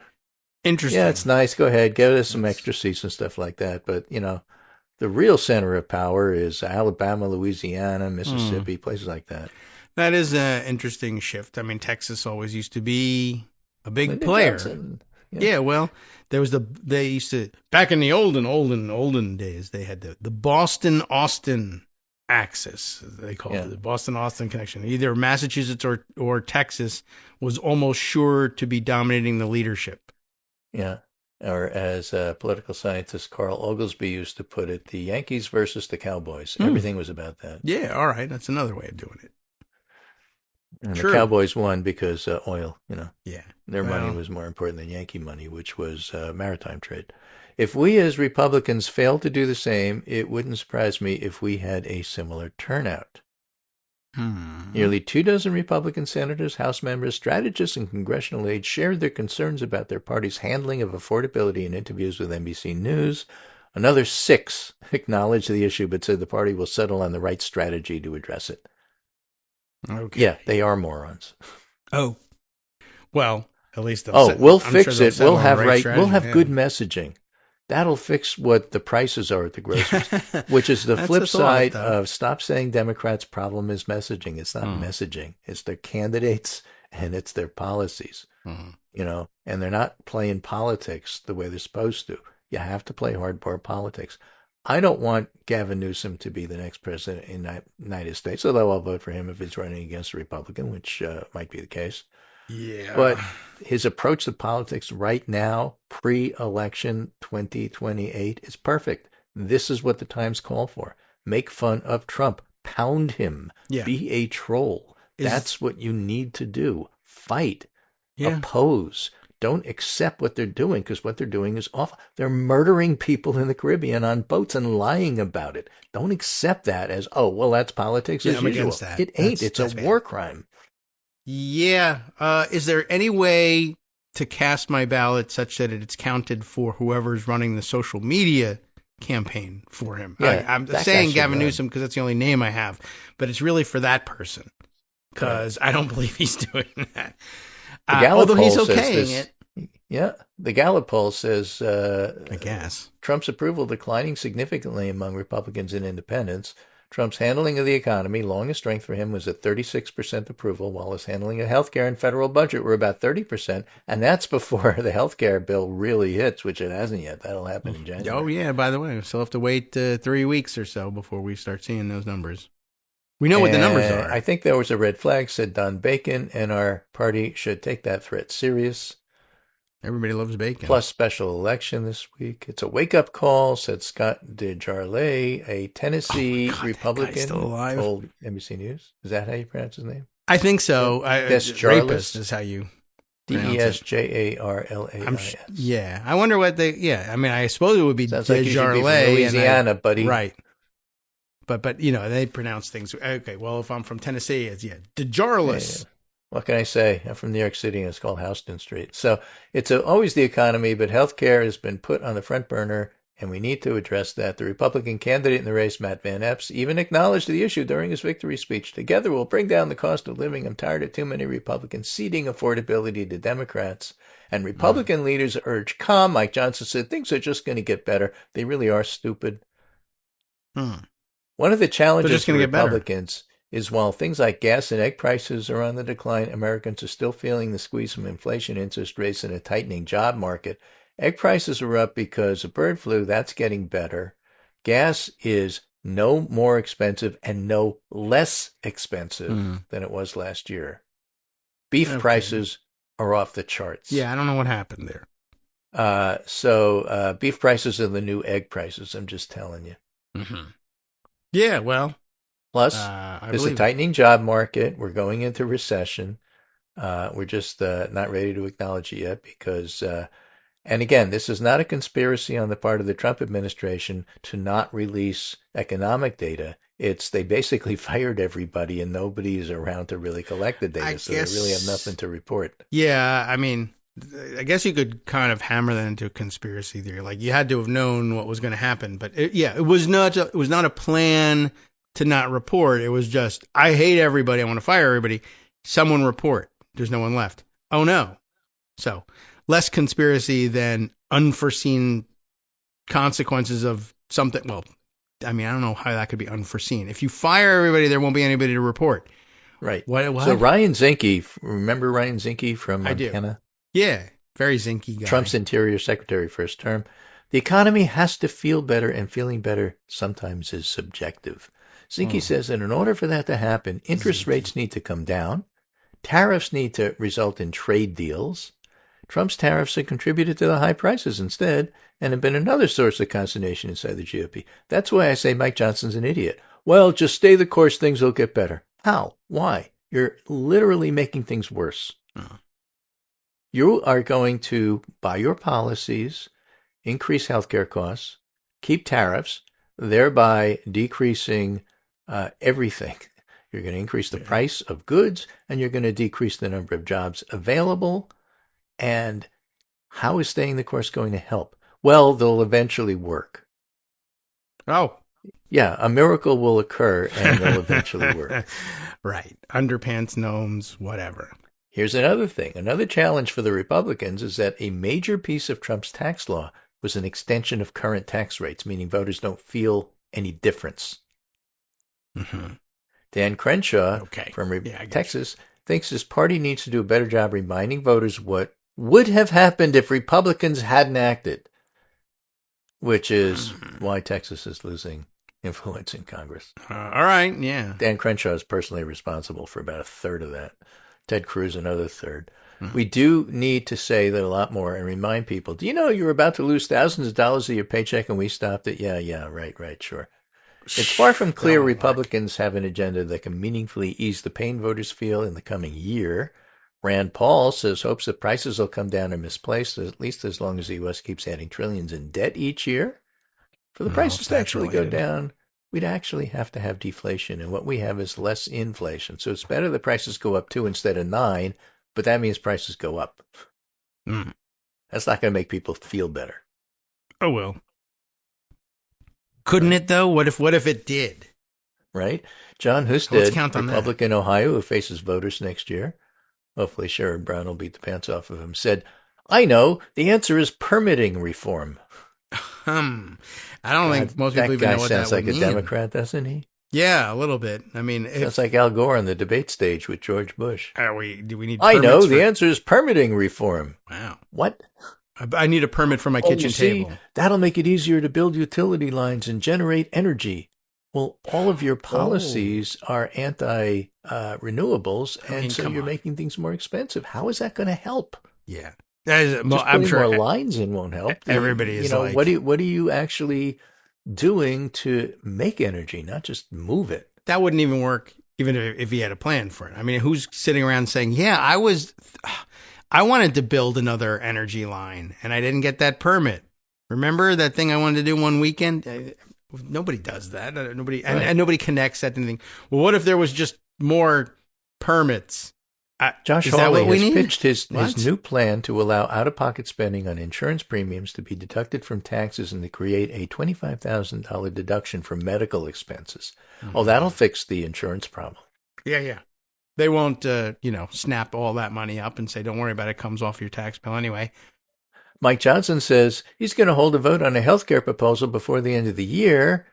Interesting. Yeah, it's nice. Go ahead. Give us some extra seats and stuff like that. But, the real center of power is Alabama, Louisiana, Mississippi, places like that. That is an interesting shift. I mean, Texas always used to be a big Lyndon player. Johnson. Yeah, well, there was they used to, back in the olden days, they had the Boston-Austin axis, they called it, the Boston-Austin connection. Either Massachusetts or Texas was almost sure to be dominating the leadership. Yeah. Or as political scientist Carl Oglesby used to put it, the Yankees versus the Cowboys. Everything was about that. Yeah, all right. That's another way of doing it. And True. the Cowboys won because oil, Yeah. Their money was more important than Yankee money, which was maritime trade. If we as Republicans fail to do the same, it wouldn't surprise me if we had a similar turnout. Nearly 24 Republican senators, House members, strategists, and congressional aides shared their concerns about their party's handling of affordability in interviews with NBC News. Another 6 acknowledged the issue but said the party will settle on the right strategy to address it. Okay. Yeah, they are morons. Oh. Well, at least we'll fix it. We'll have good messaging. That'll fix what the prices are at the groceries, which is the flip side of stop saying Democrats' problem is messaging. It's not messaging. It's their candidates and it's their policies, and they're not playing politics the way they're supposed to. You have to play hardcore politics. I don't want Gavin Newsom to be the next president in the United States, although I'll vote for him if he's running against a Republican, which might be the case. Yeah. But his approach to politics right now, pre-election 2028, is perfect. This is what the times call for. Make fun of Trump. Pound him. Yeah. Be a troll. That's what you need to do. Fight. Oppose. Don't accept what they're doing because what they're doing is awful. They're murdering people in the Caribbean on boats and lying about it. Don't accept that as, that's politics as I'm usual. against that. It ain't. It's a war crime. Yeah. Is there any way to cast my ballot such that it's counted for whoever's running the social media campaign for him? Yeah, I'm saying Gavin Newsom because that's the only name I have, but it's really for that person because I don't believe he's doing that. Although he's okaying it. Yeah, the Gallup poll says I guess Trump's approval declining significantly among Republicans and independents. Trump's handling of the economy, longest strength for him, was at 36% approval, while his handling of health care and federal budget were about 30%, and that's before the health care bill really hits, which it hasn't yet. That'll happen in January. Oh, yeah, by the way, we still have to wait 3 weeks or so before we start seeing those numbers. We know what the numbers are. I think there was a red flag, said Don Bacon, and our party should take that threat serious. Everybody loves bacon. Plus special election this week. It's a wake-up call, said Scott DeJarlais, a Tennessee Republican, still alive? told NBC News. Is that how you pronounce his name? I think so. Rapist is how you DESJARLAIS. Yeah. I wonder what I mean, I suppose it would be Sounds like DeJarlais. Louisiana, buddy. Right. But they pronounce things. Okay, well, if I'm from Tennessee, it's DeJarlais. Yeah. What can I say? I'm from New York City, and it's called Houston Street. So it's always the economy, but healthcare has been put on the front burner, and we need to address that. The Republican candidate in the race, Matt Van Epps, even acknowledged the issue during his victory speech. Together, we'll bring down the cost of living. I'm tired of too many Republicans ceding affordability to Democrats. And Republican leaders urge calm. Mike Johnson said things are just going to get better. They really are stupid. One of the challenges for Republicans is while things like gas and egg prices are on the decline, Americans are still feeling the squeeze from inflation, interest rates, and a tightening job market. Egg prices are up because of bird flu. That's getting better. Gas is no more expensive and no less expensive than it was last year. Beef prices are off the charts. Yeah, I don't know what happened there. So beef prices are the new egg prices. I'm just telling you. Yeah, well. Plus, there's a tightening job market. We're going into recession. We're just not ready to acknowledge it yet because And again, this is not a conspiracy on the part of the Trump administration to not release economic data. It's they basically fired everybody and nobody's around to really collect the data, so they really have nothing to report. Yeah, I mean, I guess you could kind of hammer that into a conspiracy theory. Like you had to have known what was going to happen, but it was not a plan to not report. It was just, I hate everybody. I want to fire everybody. Someone report. There's no one left. Oh no. So less conspiracy than unforeseen consequences of something. Well, I mean, I don't know how that could be unforeseen. If you fire everybody, there won't be anybody to report. Right. What? So Ryan Zinke, remember Ryan Zinke from Montana? Yeah, very Zinke guy. Trump's Interior Secretary first term. The economy has to feel better, and feeling better sometimes is subjective. Zinke says that in order for that to happen, interest rates need to come down, tariffs need to result in trade deals. Trump's tariffs have contributed to the high prices instead, and have been another source of consternation inside the GOP. That's why I say Mike Johnson's an idiot. Well, just stay the course, things will get better. How? Why? You're literally making things worse. You are going to, by your policies, increase healthcare costs, keep tariffs, thereby decreasing everything. You're going to increase the price of goods, and you're going to decrease the number of jobs available. And how is staying the course going to help? Well, they'll eventually work. Oh. Yeah, a miracle will occur, and they'll eventually work. Right. Underpants, gnomes, whatever. Here's another thing. Another challenge for the Republicans is that a major piece of Trump's tax law was an extension of current tax rates, meaning voters don't feel any difference. Mm-hmm. Dan Crenshaw from Texas thinks his party needs to do a better job reminding voters what would have happened if Republicans hadn't acted, which is why Texas is losing influence in Congress. All right, yeah. Dan Crenshaw is personally responsible for about a third of that. Ted Cruz, another third. Mm-hmm. We do need to say that a lot more and remind people, do you know you're about to lose thousands of dollars of your paycheck and we stopped it? Yeah, right, sure. It's far from clear Republicans have an agenda that can meaningfully ease the pain voters feel in the coming year. Rand Paul says hopes that prices will come down are misplaced, at least as long as the U.S. keeps adding trillions in debt each year. For the prices to actually go down, we'd actually have to have deflation, and what we have is less inflation. So it's better the prices go up 2 instead of 9, but that means prices go up. That's not going to make people feel better. Oh, well. Couldn't it, though? What if it did? Right? John Husted, Republican Ohio, who faces voters next year, hopefully Sherrod Brown will beat the pants off of him, said, I know, the answer is permitting reform. I don't think most people even know what that would mean. That guy sounds like a Democrat, doesn't he? Yeah, a little bit. I mean, sounds like Al Gore on the debate stage with George Bush. Do we need I know, the answer is permitting reform. Wow. What? I need a permit for my kitchen table. That'll make it easier to build utility lines and generate energy. Well, all of your policies are anti-renewables, and so you're making things more expensive. How is that going to help? Yeah. I'm sure more lines in won't help. Everybody is like, what are you actually doing to make energy, not just move it? That wouldn't even work, even if he had a plan for it. I mean, who's sitting around saying, yeah, I wanted to build another energy line, and I didn't get that permit. Remember that thing I wanted to do one weekend? Nobody does that. Nobody, right. and nobody connects that to anything. Well, what if there was just more permits? Josh Hawley has pitched his new plan to allow out-of-pocket spending on insurance premiums to be deducted from taxes and to create a $25,000 deduction for medical expenses. Mm-hmm. Oh, that'll fix the insurance problem. Yeah. They won't, snap all that money up and say, don't worry about it, comes off your tax bill anyway. Mike Johnson says he's going to hold a vote on a health care proposal before the end of the year.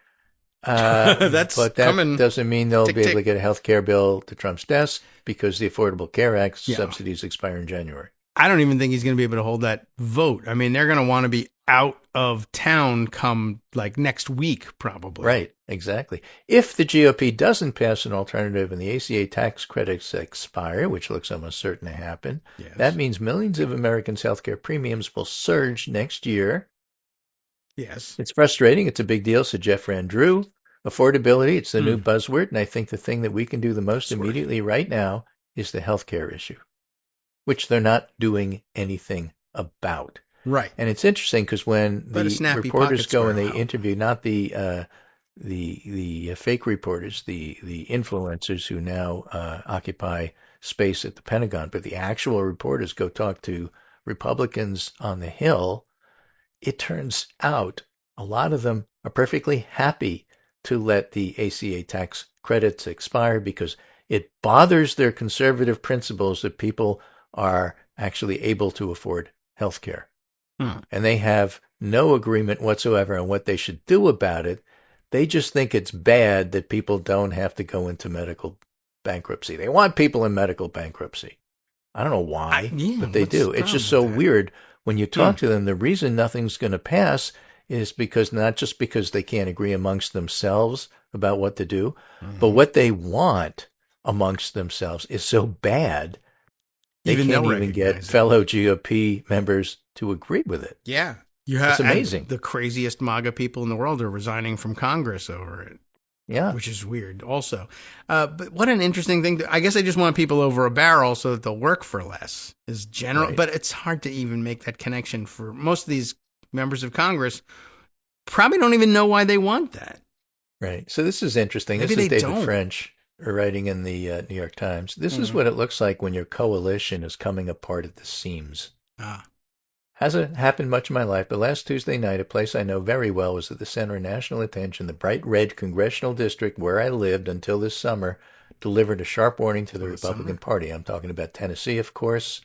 But that doesn't mean they'll be able to get a health care bill to Trump's desk because the Affordable Care Act subsidies expire in January. I don't even think he's going to be able to hold that vote. I mean, they're going to want to be out of town come like next week, probably. Right, exactly. If the GOP doesn't pass an alternative and the ACA tax credits expire, which looks almost certain to happen, that means millions of Americans' healthcare premiums will surge next year. Yes. It's frustrating. It's a big deal, said Jeff Randrew. Affordability, it's the new buzzword, and I think the thing that we can do the most immediately right now is the healthcare issue, which they're not doing anything about. Right. And it's interesting because when the reporters go and they interview not the fake reporters, the influencers who now occupy space at the Pentagon, but the actual reporters go talk to Republicans on the Hill, it turns out a lot of them are perfectly happy to let the ACA tax credits expire because it bothers their conservative principles that people are actually able to afford health care. And they have no agreement whatsoever on what they should do about it. They just think it's bad that people don't have to go into medical bankruptcy. They want people in medical bankruptcy. I don't know why, but they do. It's just so weird. When you talk to them, the reason nothing's going to pass is because not just because they can't agree amongst themselves about what to do, but what they want amongst themselves is so bad they can't even get fellow GOP members to agree with it. Yeah. It's amazing. The craziest MAGA people in the world are resigning from Congress over it. Yeah. Which is weird also. But what an interesting thing. I guess they just want people over a barrel so that they'll work for less is general. Right. But it's hard to even make that connection for most of these members of Congress. Probably don't even know why they want that. Right. So this is interesting. This is David French writing in the New York Times. This is what it looks like when your coalition is coming apart at the seams. Hasn't happened much in my life, but last Tuesday night, a place I know very well was at the center of national attention. The bright red congressional district where I lived until this summer delivered a sharp warning to the Republican Party. I'm talking about Tennessee, of course,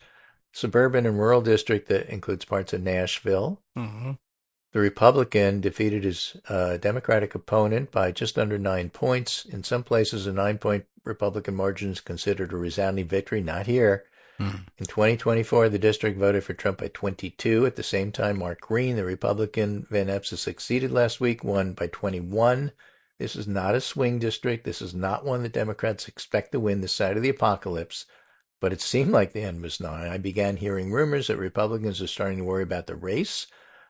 suburban and rural district that includes parts of Nashville. The Republican defeated his Democratic opponent by just under 9 points. In some places, a 9-point Republican margin is considered a resounding victory. Not here. In 2024, the district voted for Trump by 22. At the same time, Mark Green, the Republican Van Epps, succeeded last week, won by 21. This is not a swing district. This is not one that Democrats expect to win this side of the apocalypse. But it seemed like the end was nigh. I began hearing rumors that Republicans are starting to worry about the race.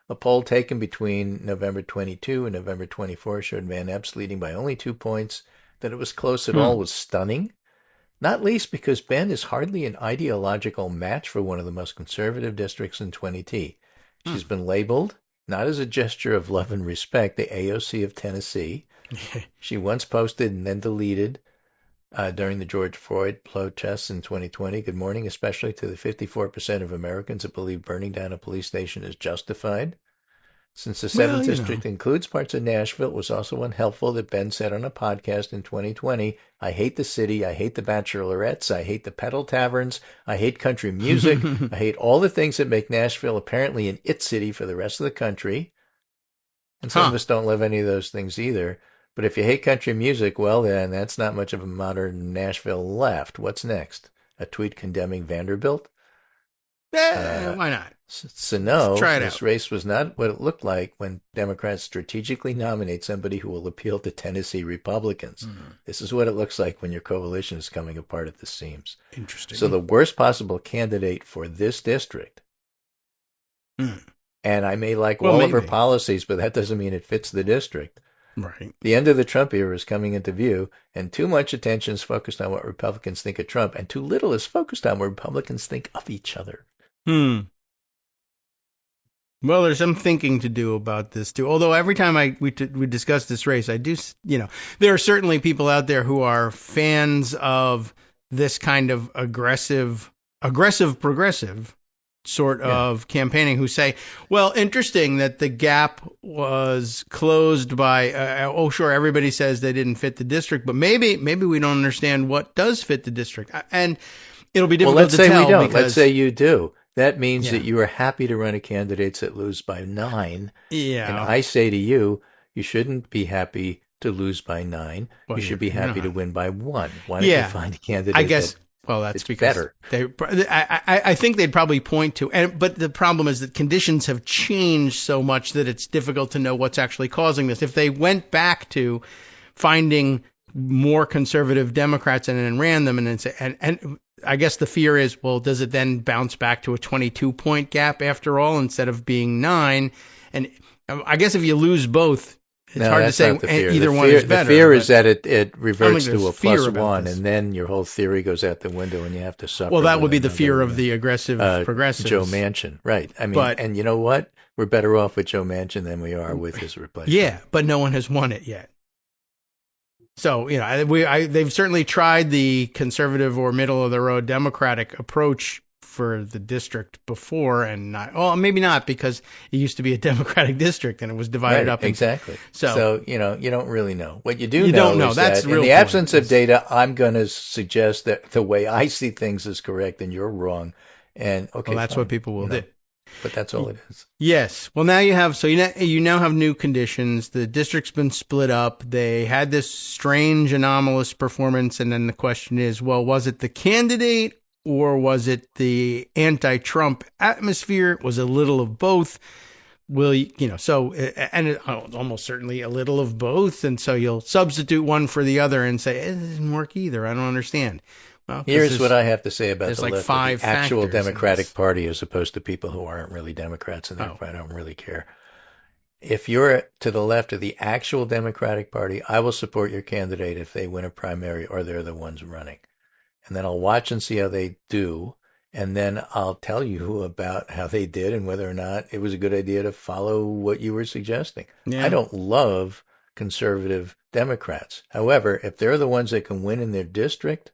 A poll taken between November 22 and November 24 showed Van Epps leading by only 2 points. That it was close at all was stunning. Not least because Ben is hardly an ideological match for one of the most conservative districts in 20T. She's been labeled, not as a gesture of love and respect, the AOC of Tennessee. She once posted and then deleted during the George Floyd protests in 2020, good morning, especially to the 54% of Americans that believe burning down a police station is justified. Since the 7th district includes parts of Nashville, it was also unhelpful that Ben said on a podcast in 2020, I hate the city, I hate the bachelorettes, I hate the pedal taverns, I hate country music, I hate all the things that make Nashville apparently an it city for the rest of the country. And some of us don't love any of those things either. But if you hate country music, well then, that's not much of a modern Nashville left. What's next? A tweet condemning Vanderbilt? Why not? So no, this race was not what it looked like when Democrats strategically nominate somebody who will appeal to Tennessee Republicans. This is what it looks like when your coalition is coming apart at the seams. Interesting. So the worst possible candidate for this district, and I may like all of her policies, but that doesn't mean it fits the district. Right. The end of the Trump era is coming into view, and too much attention is focused on what Republicans think of Trump, and too little is focused on what Republicans think of each other. Well, there's some thinking to do about this too. Although every time we discuss this race, I do, there are certainly people out there who are fans of this kind of aggressive progressive sort of campaigning who say, well, interesting that the gap was closed by, sure, everybody says they didn't fit the district, but maybe we don't understand what does fit the district. And it'll be difficult to tell. Let's say we don't. Let's say you do. That means that you are happy to run a candidates that lose by 9. Yeah. And I say to you, you shouldn't be happy to lose by 9. You should be happy to win by 1. Why don't you find a candidate? I guess. Well, that's because better. I think they'd probably point to, but the problem is that conditions have changed so much that it's difficult to know what's actually causing this. If they went back to finding more conservative Democrats and then ran them, and I guess the fear is, well, does it then bounce back to a 22-point gap after all instead of being 9? And I guess if you lose both, it's hard to that's say not the fear. either the one fear, is better. The fear is that it reverts there's to a fear plus about one, this. and then your whole theory goes out the window, and you have to suffer. Well, that with would be the another, fear of the aggressive progressives. Joe Manchin, right? I mean, But- and you know what? We're better off with Joe Manchin than we are with his replacement. Yeah, but no one has won it yet. So, they've certainly tried the conservative or middle of the road Democratic approach for the district before, and maybe not, because it used to be a Democratic district and it was divided up. Exactly. So you don't really know. What you don't know. Is That's that the real in the point. absence of data, I'm going to suggest that the way I see things is correct and you're wrong. And okay, well, that's fine. what people will do. But that's all it is. Yes. Well, now you now have new conditions. The district's been split up. They had this strange anomalous performance, and then the question is, well, was it the candidate or was it the anti-Trump atmosphere? Was it a little of both? Almost certainly a little of both, and so you'll substitute one for the other and say it doesn't work either. I don't understand. Well, here's what I have to say about there's the like left, 5 the actual factors in Democratic this. Party, as opposed to people who aren't really Democrats, and therefore I don't really care. If you're to the left of the actual Democratic Party, I will support your candidate if they win a primary or they're the ones running. And then I'll watch and see how they do, and then I'll tell you about how they did and whether or not it was a good idea to follow what you were suggesting. Yeah. I don't love conservative Democrats. However, if they're the ones that can win in their district,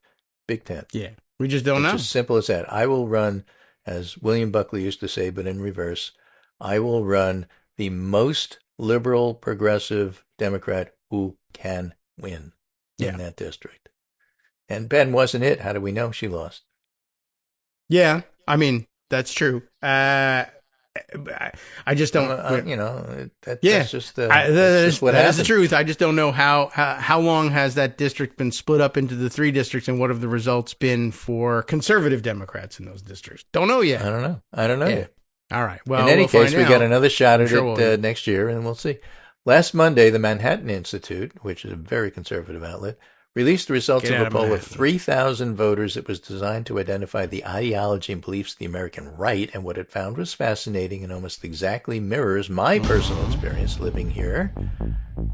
Big Tent. Yeah, we just don't know. It's as simple as that. I will run, as William Buckley used to say, but in reverse, I will run the most liberal, progressive Democrat who can win in that district. And Ben wasn't it. How do we know? She lost. Yeah, I mean, that's true. I just don't. That's just what that happens. is the truth. I just don't know how long has that district been split up into the 3 districts, and what have the results been for conservative Democrats in those districts? Don't know yet. I don't know Yeah. yet. All right. Well, in any case, we got another shot at it next year, and we'll see. Last Monday, the Manhattan Institute, which is a very conservative outlet, released the results of a poll of 3,000 voters. It was designed to identify the ideology and beliefs of the American right, and what it found was fascinating and almost exactly mirrors my personal experience living here.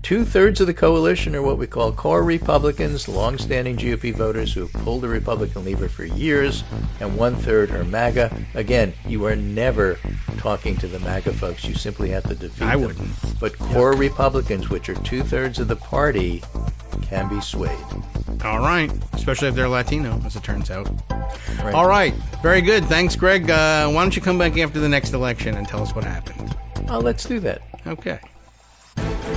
2/3 of the coalition are what we call core Republicans, long-standing GOP voters who have pulled the Republican lever for years, and 1/3 are MAGA. Again, you are never talking to the MAGA folks. You simply have to defeat them. I wouldn't. But core Republicans, which are 2/3 of the party, can be swayed. All right. Especially if they're Latino, as it turns out. Right. All right. Very good. Thanks, Greg. Why don't you come back after the next election and tell us what happened? Oh, let's do that. Okay.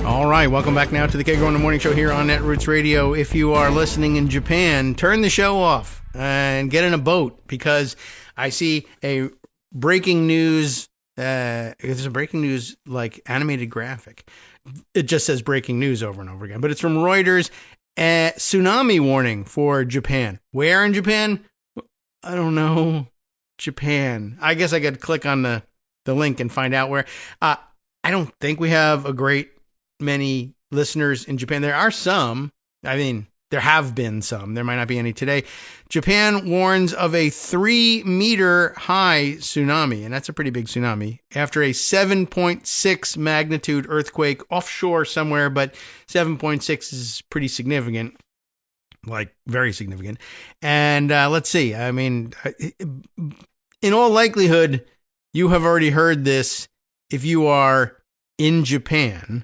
All right. Welcome back now to the Kagro in the Morning Show here on Netroots Radio. If you are listening in Japan, turn the show off and get in a boat, because I see a breaking news. There's a breaking news like animated graphic. It just says breaking news over and over again, but it's from Reuters. Tsunami warning for Japan. Where in Japan? I don't know. Japan. I guess I could click on the link and find out where. I don't think we have a great many listeners in Japan. There are some. I mean, there have been some. There might not be any today. Japan warns of a 3-meter high tsunami, and that's a pretty big tsunami, after a 7.6 magnitude earthquake offshore somewhere, but 7.6 is pretty significant, like very significant. And let's see. I mean, in all likelihood, you have already heard this if you are in Japan,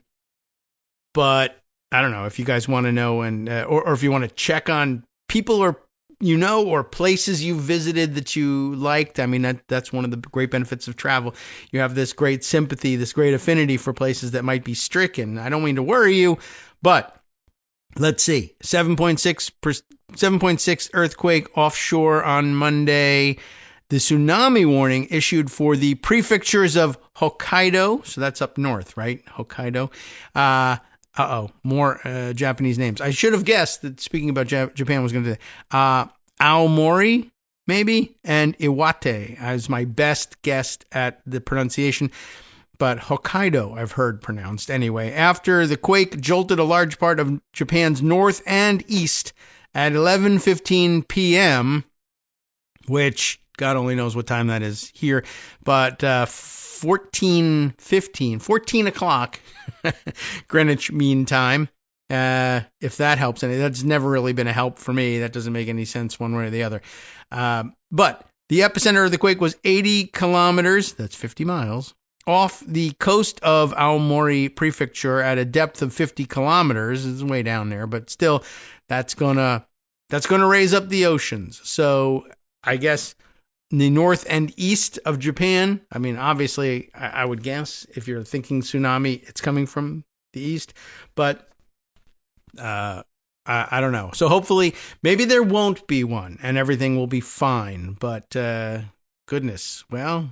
but I don't know if you guys want to know, and or if you want to check on people or or places you visited that you liked. I mean, that's one of the great benefits of travel. You have this great sympathy, this great affinity for places that might be stricken. I don't mean to worry you, but let's see. 7.6 earthquake offshore on Monday. The tsunami warning issued for the prefectures of Hokkaido. So that's up north, right? Hokkaido. More Japanese names. I should have guessed that speaking about Japan was going to do that. Aomori, maybe, and Iwate as my best guess at the pronunciation. But Hokkaido, I've heard pronounced anyway. After the quake jolted a large part of Japan's north and east at 11:15 p.m., which God only knows what time that is here. But 14 o'clock Greenwich Mean Time. If that helps any. That's never really been a help for me. That doesn't make any sense one way or the other. But the epicenter of the quake was 80 kilometers, that's 50 miles, off the coast of Aomori Prefecture at a depth of 50 kilometers. It's way down there, but still, that's gonna raise up the oceans. So I guess the north and east of Japan, I mean, obviously, I would guess if you're thinking tsunami, it's coming from the east, but I don't know. So hopefully, maybe there won't be one and everything will be fine. But goodness, well,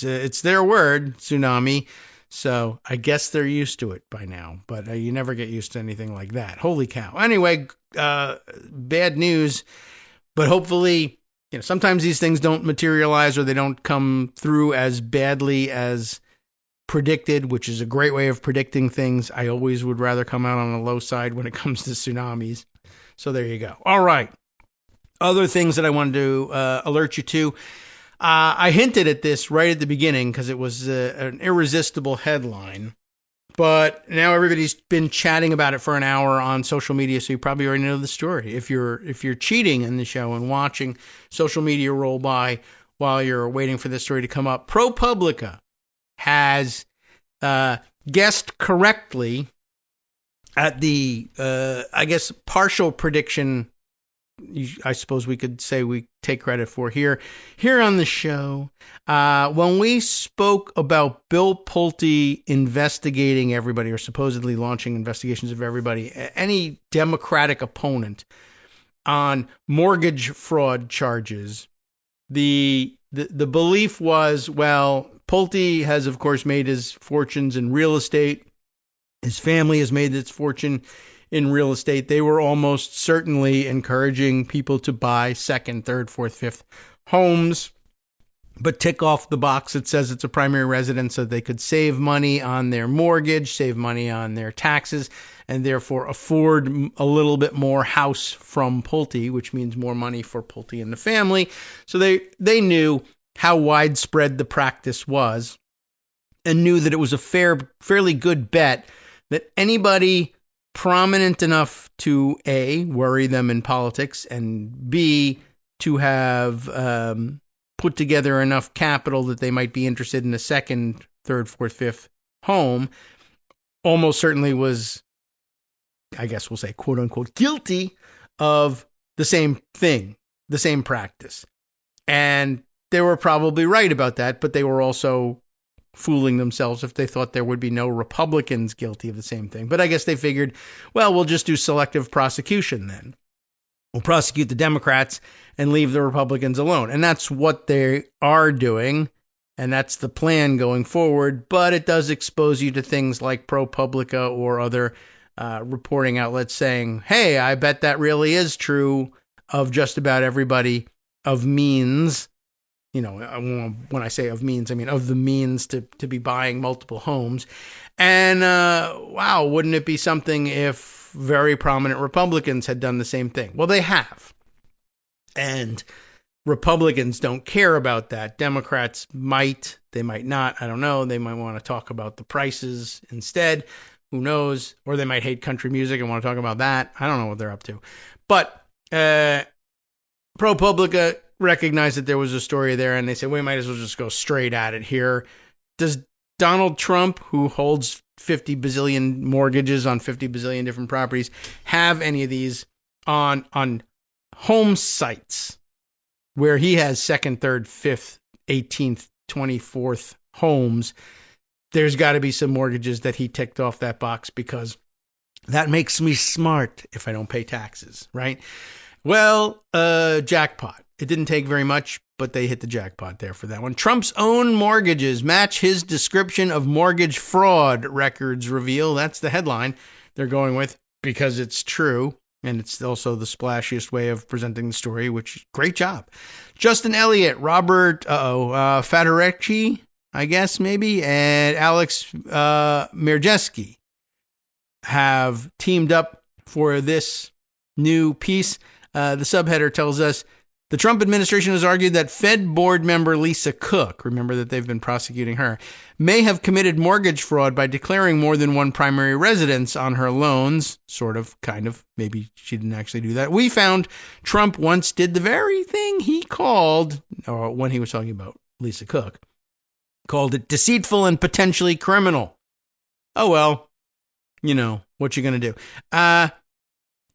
it's their word, tsunami. So I guess they're used to it by now. But you never get used to anything like that. Holy cow. Anyway, bad news. But hopefully, sometimes these things don't materialize or they don't come through as badly as predicted, which is a great way of predicting things. I always would rather come out on the low side when it comes to tsunamis. So there you go. All right. Other things that I wanted to alert you to. I hinted at this right at the beginning because it was an irresistible headline. But now everybody's been chatting about it for an hour on social media, so you probably already know the story. If you're cheating in the show and watching social media roll by while you're waiting for this story to come up, ProPublica has guessed correctly at the, I guess, partial prediction, I suppose we could say we take credit for here on the show. When we spoke about Bill Pulte investigating everybody or supposedly launching investigations of everybody, any Democratic opponent on mortgage fraud charges, the belief was, well, Pulte has, of course, made his fortunes in real estate. His family has made its fortune in real estate. They were almost certainly encouraging people to buy second, third, fourth, fifth homes, but tick off the box that says it's a primary residence so they could save money on their mortgage, save money on their taxes, and therefore afford a little bit more house from Pulte, which means more money for Pulte and the family. So they knew how widespread the practice was and knew that it was a fairly good bet that anybody prominent enough to A, worry them in politics, and B, to have put together enough capital that they might be interested in a second, third, fourth, fifth home, almost certainly was, I guess we'll say, quote unquote, guilty of the same thing, the same practice. And they were probably right about that, but they were also fooling themselves if they thought there would be no Republicans guilty of the same thing. But I guess they figured, well, we'll just do selective prosecution then. We'll prosecute the Democrats and leave the Republicans alone. And that's what they are doing, and that's the plan going forward. But it does expose you to things like ProPublica or other reporting outlets saying, hey, I bet that really is true of just about everybody of means. When I say of means, I mean of the means to be buying multiple homes. And wow, wouldn't it be something if very prominent Republicans had done the same thing? Well, they have. And Republicans don't care about that. Democrats might, they might not. I don't know. They might want to talk about the prices instead. Who knows? Or they might hate country music and want to talk about that. I don't know what they're up to. But ProPublica recognized that there was a story there, and they said, we might as well just go straight at it here. Does Donald Trump, who holds 50 bazillion mortgages on 50 bazillion different properties, have any of these on home sites where he has second, third, fifth, 18th, 24th homes? There's got to be some mortgages that he ticked off that box because that makes me smart if I don't pay taxes, right? Well, jackpot. It didn't take very much, but they hit the jackpot there for that one. Trump's own mortgages match his description of mortgage fraud, records reveal. That's the headline they're going with because it's true, and it's also the splashiest way of presenting the story, which, great job. Justin Elliott, Robert Federecci, I guess maybe, and Alex Merjeski have teamed up for this new piece. The subheader tells us The Trump administration has argued that Fed board member Lisa Cook, remember that they've been prosecuting her, may have committed mortgage fraud by declaring more than one primary residence on her loans. Sort of, kind of. Maybe she didn't actually do that. We found Trump once did the very thing he called, or when he was talking about Lisa Cook, called it deceitful and potentially criminal. Oh, well, you know, what you going to do?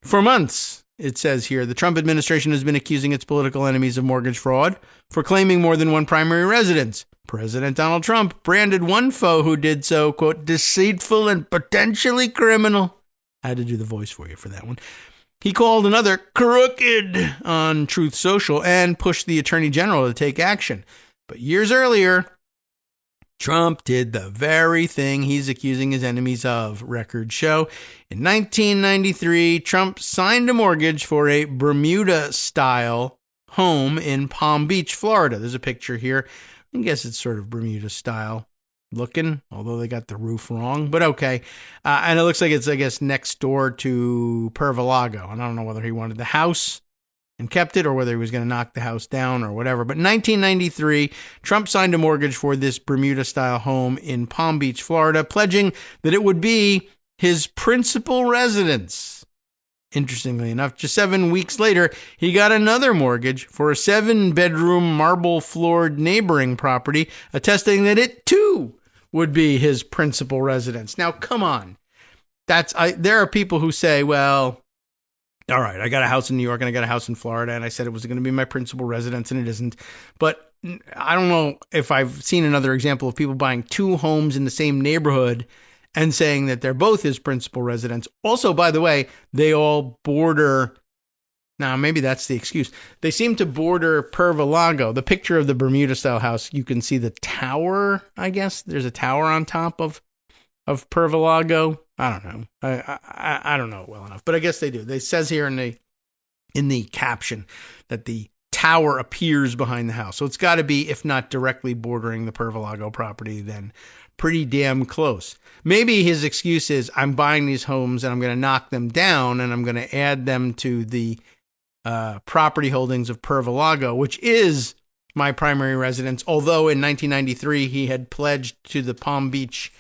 For months, it says here, the Trump administration has been accusing its political enemies of mortgage fraud for claiming more than one primary residence. President Donald Trump branded one foe who did so, quote, deceitful and potentially criminal. I had to do the voice for you for that one. He called another crooked on Truth Social and pushed the Attorney General to take action. But years earlier, Trump did the very thing he's accusing his enemies of. Records show in 1993, Trump signed a mortgage for a Bermuda-style home in Palm Beach, Florida. There's a picture here. I guess it's sort of Bermuda-style looking, although they got the roof wrong, but okay. And it looks like it's, I guess, next door to Pervalago. And I don't know whether he wanted the house and kept it, or whether he was going to knock the house down or whatever. But in 1993, Trump signed a mortgage for this Bermuda-style home in Palm Beach, Florida, pledging that it would be his principal residence. Interestingly enough, just 7 weeks later, he got another mortgage for a 7-bedroom marble-floored neighboring property, attesting that it, too, would be his principal residence. Now, come on. There are people who say, well, all right, I got a house in New York and I got a house in Florida, and I said it was going to be my principal residence, and it isn't. But I don't know if I've seen another example of people buying two homes in the same neighborhood and saying that they're both his principal residence. Also, by the way, they all border. Now, maybe that's the excuse. They seem to border Pervalago. The picture of the Bermuda-style house, you can see the tower, I guess. There's a tower on top of Pervalago. I don't know. I don't know it well enough, but I guess they do. It says here in the caption that the tower appears behind the house. So it's got to be, if not directly bordering the Pervalago property, then pretty damn close. Maybe his excuse is, I'm buying these homes and I'm going to knock them down and I'm going to add them to the property holdings of Pervalago, which is my primary residence. Although in 1993 he had pledged to the Palm Beach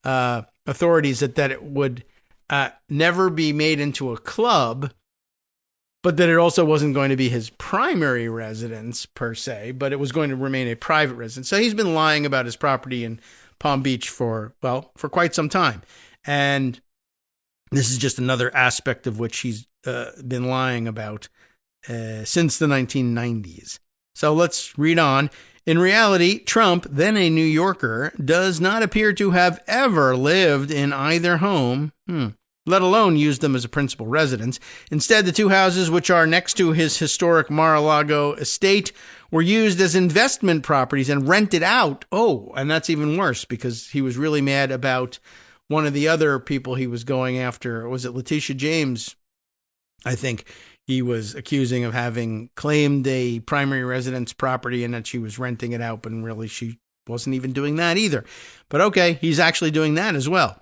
authorities that it would never be made into a club, but that it also wasn't going to be his primary residence per se, but it was going to remain a private residence. So he's been lying about his property in Palm Beach for quite some time. And this is just another aspect of which he's been lying about since the 1990s. So let's read on. In reality, Trump, then a New Yorker, does not appear to have ever lived in either home, let alone used them as a principal residence. Instead, the two houses, which are next to his historic Mar-a-Lago estate, were used as investment properties and rented out. Oh, and that's even worse, because he was really mad about one of the other people he was going after. Was it Letitia James? I think he was accusing of having claimed a primary residence property and that she was renting it out, but really she wasn't even doing that either. But okay, he's actually doing that as well.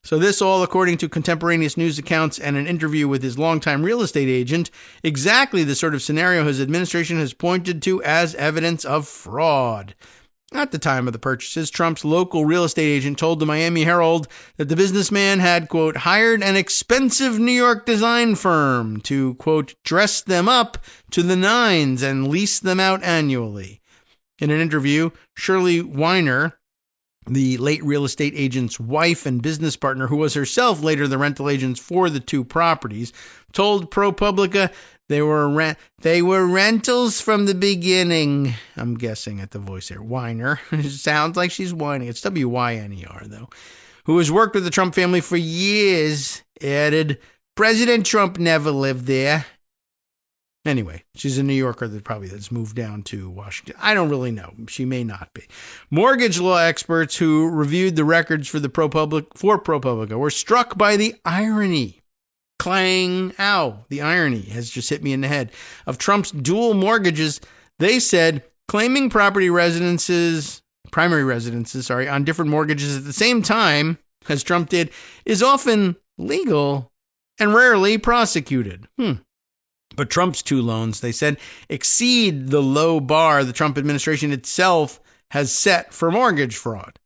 So this all according to contemporaneous news accounts and an interview with his longtime real estate agent, exactly the sort of scenario his administration has pointed to as evidence of fraud. At the time of the purchases, Trump's local real estate agent told the Miami Herald that the businessman had, quote, hired an expensive New York design firm to, quote, dress them up to the nines and lease them out annually. In an interview, Shirley Weiner, the late real estate agent's wife and business partner, who was herself later the rental agent for the two properties, told ProPublica they were rentals from the beginning. I'm guessing at the voice there. Weiner. It sounds like she's whining. It's W-Y-N-E-R, though. Who has worked with the Trump family for years, added, President Trump never lived there. Anyway, she's a New Yorker that's moved down to Washington. I don't really know. She may not be. Mortgage law experts who reviewed the records for ProPublica were struck by the irony. Clang, ow, the irony has just hit me in the head. Of Trump's dual mortgages, they said claiming primary residences, on different mortgages at the same time, as Trump did, is often legal and rarely prosecuted. But Trump's two loans, they said, exceed the low bar the Trump administration itself has set for mortgage fraud.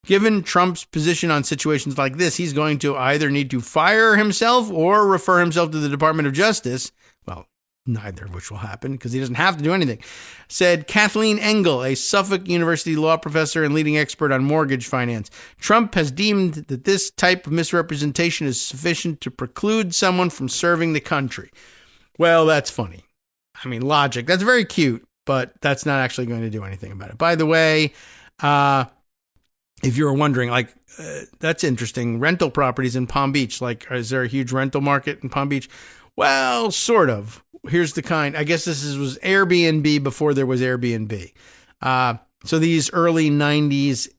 Given Trump's position on situations like this, he's going to either need to fire himself or refer himself to the Department of Justice. Well, neither of which will happen because he doesn't have to do anything, said Kathleen Engel, a Suffolk University law professor and leading expert on mortgage finance. Trump has deemed that this type of misrepresentation is sufficient to preclude someone from serving the country. Well, that's funny. I mean, logic. That's very cute, but that's not actually going to do anything about it. By the way, if you were wondering, that's interesting. Rental properties in Palm Beach, is there a huge rental market in Palm Beach? Well, sort of. Here's the kind. I guess this was Airbnb before there was Airbnb. So these early 90s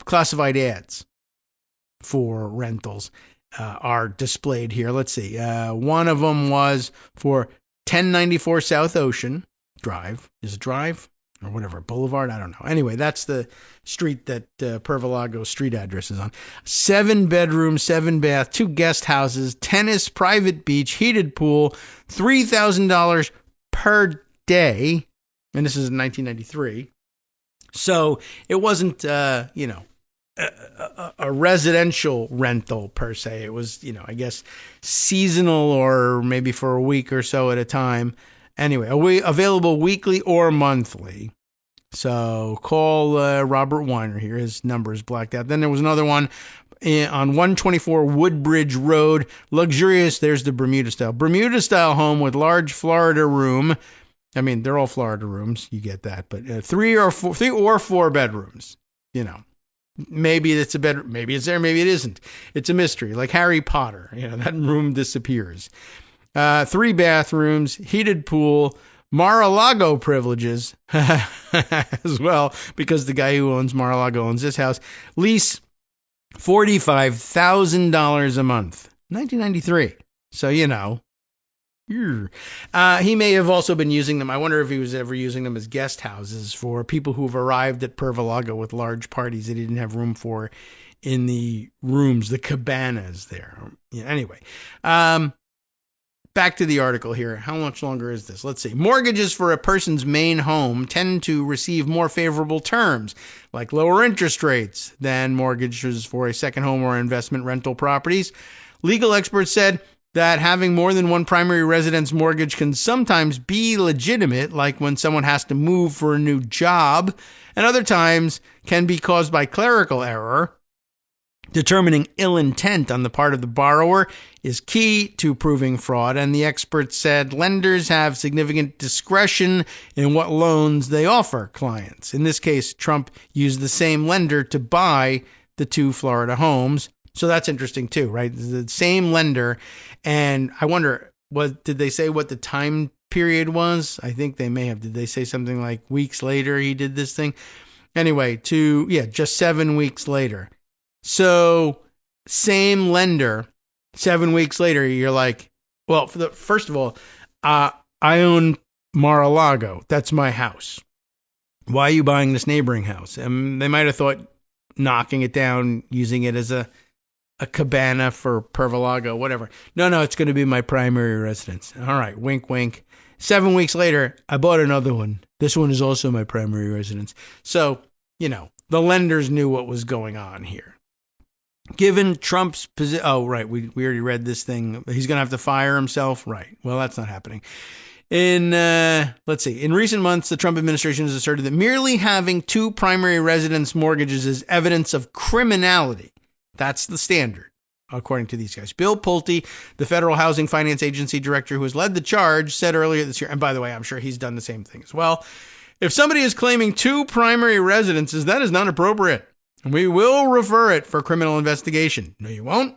classified ads for rentals are displayed here. Let's see. One of them was for 1094 South Ocean Drive. Is it Drive? Or whatever, Boulevard? I don't know. Anyway, that's the street that Pervalago street address is on. 7 bedroom, 7 bath, 2 guest houses, tennis, private beach, heated pool, $3,000 per day. And this is in 1993. So it wasn't, a residential rental per se. It was, I guess seasonal or maybe for a week or so at a time. Anyway, available weekly or monthly. So call Robert Weiner here. His number is blacked out. Then there was another one on 124 Woodbridge Road. Luxurious, there's the Bermuda-style home with large Florida room. I mean, they're all Florida rooms. You get that. But 3 or 4 bedrooms. Maybe it's a bedroom. Maybe it's there. Maybe it isn't. It's a mystery. Like Harry Potter. That room disappears. 3 bathrooms, heated pool, Mar-a-Lago privileges as well, because the guy who owns Mar-a-Lago owns this house. Lease $45,000 a month. 1993. So, he may have also been using them. I wonder if he was ever using them as guest houses for people who have arrived at Pervalago with large parties that he didn't have room for in the rooms, the cabanas there. Anyway, back to the article here. How much longer is this? Let's see. Mortgages for a person's main home tend to receive more favorable terms, like lower interest rates, than mortgages for a second home or investment rental properties. Legal experts said that having more than one primary residence mortgage can sometimes be legitimate, like when someone has to move for a new job, and other times can be caused by clerical error. Determining ill intent on the part of the borrower is key to proving fraud, and the experts said lenders have significant discretion in what loans they offer clients. In this case, Trump used the same lender to buy the 2 Florida homes. So that's interesting too, right? The same lender. And I wonder, did they say what the time period was? I think they may have. Did they say something like weeks later he did this thing? Anyway, just 7 weeks later. So, same lender, 7 weeks later, you're like, well, first of all, I own Mar-a-Lago. That's my house. Why are you buying this neighboring house? And they might have thought knocking it down, using it as a cabana for Pervalago, whatever. No, it's going to be my primary residence. All right, wink, wink. 7 weeks later, I bought another one. This one is also my primary residence. So, the lenders knew what was going on here. Given Trump's position, we already read this thing. He's going to have to fire himself, right? Well, that's not happening. In recent months, the Trump administration has asserted that merely having 2 primary residence mortgages is evidence of criminality. That's the standard, according to these guys. Bill Pulte, the Federal Housing Finance Agency director who has led the charge, said earlier this year, and by the way, I'm sure he's done the same thing as well. If somebody is claiming 2 primary residences, that is not appropriate. We will refer it for criminal investigation. No, you won't.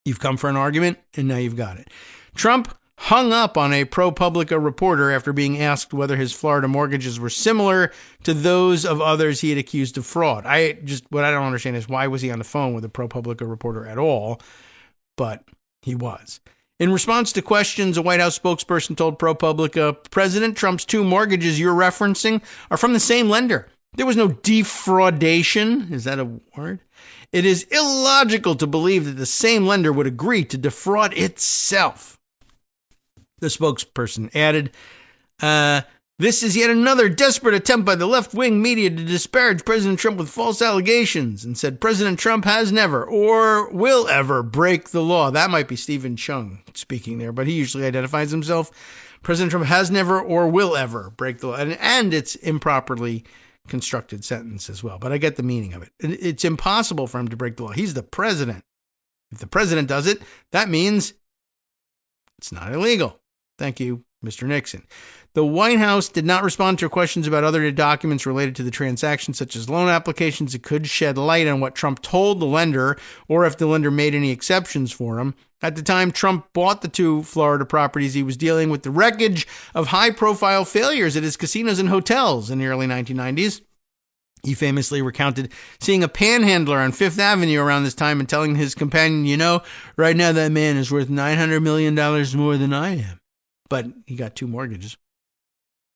You've come for an argument, and now you've got it. Trump hung up on a ProPublica reporter after being asked whether his Florida mortgages were similar to those of others he had accused of fraud. What I don't understand is why was he on the phone with a ProPublica reporter at all? But he was. In response to questions, a White House spokesperson told ProPublica, President Trump's 2 mortgages you're referencing are from the same lender. There was no defraudation. Is that a word? It is illogical to believe that the same lender would agree to defraud itself. The spokesperson added, this is yet another desperate attempt by the left-wing media to disparage President Trump with false allegations, and said President Trump has never or will ever break the law. That might be Stephen Chung speaking there, but he usually identifies himself. President Trump has never or will ever break the law. And it's improperly constructed sentence as well, but I get the meaning of it. It's impossible for him to break the law. He's the president. If the president does it, that means it's not illegal. Thank you, Mr. Nixon. The White House did not respond to questions about other documents related to the transaction, such as loan applications. It could shed light on what Trump told the lender or if the lender made any exceptions for him. At the time Trump bought the 2 Florida properties, he was dealing with the wreckage of high-profile failures at his casinos and hotels in the early 1990s. He famously recounted seeing a panhandler on Fifth Avenue around this time and telling his companion, right now that man is worth $900 million more than I am. But he got 2 mortgages.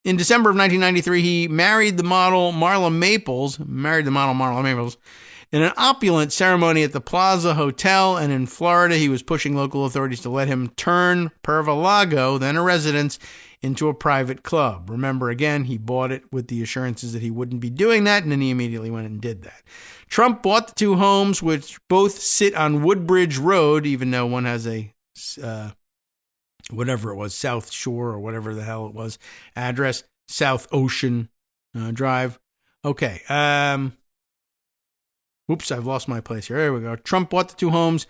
In December of 1993, he married the model Marla Maples in an opulent ceremony at the Plaza Hotel, and in Florida, he was pushing local authorities to let him turn Perva-Lago, then a residence, into a private club. Remember, again, he bought it with the assurances that he wouldn't be doing that, and then he immediately went and did that. Trump bought the 2 homes, which both sit on Woodbridge Road, even though one has a whatever it was, South Shore or whatever the hell it was, address, South Ocean Drive. Okay. Oops, I've lost my place here. There we go. Trump bought the 2 homes,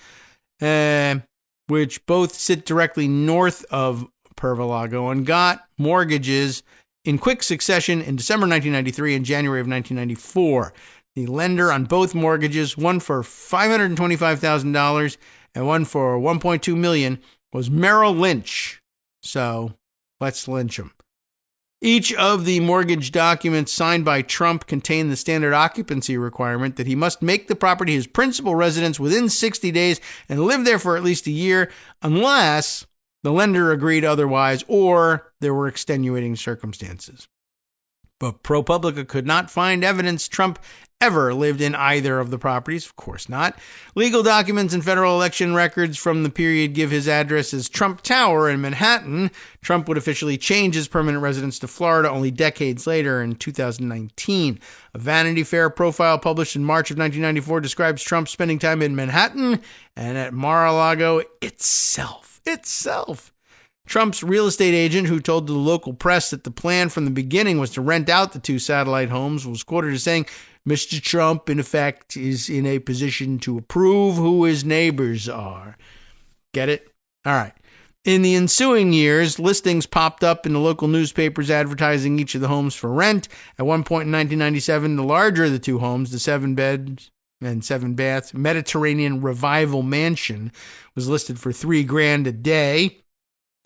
which both sit directly north of Perva-Lago, and got mortgages in quick succession in December 1993 and January of 1994. The lender on both mortgages, one for $525,000 and one for $1.2 million, was Merrill Lynch. So let's lynch him. Each of the mortgage documents signed by Trump contain the standard occupancy requirement that he must make the property his principal residence within 60 days and live there for at least a year, unless the lender agreed otherwise or there were extenuating circumstances. But ProPublica could not find evidence Trump ever lived in either of the properties. Of course not. Legal documents and federal election records from the period give his address as Trump Tower in Manhattan. Trump would officially change his permanent residence to Florida only decades later in 2019. A Vanity Fair profile published in March of 1994 describes Trump spending time in Manhattan and at Mar-a-Lago itself. Trump's real estate agent, who told the local press that the plan from the beginning was to rent out the 2 satellite homes, was quoted as saying, Mr. Trump, in effect, is in a position to approve who his neighbors are. Get it? All right. In the ensuing years, listings popped up in the local newspapers advertising each of the homes for rent. At one point in 1997, the larger of the 2 homes, the 7 beds and 7 baths Mediterranean Revival Mansion, was listed for $3,000 a day.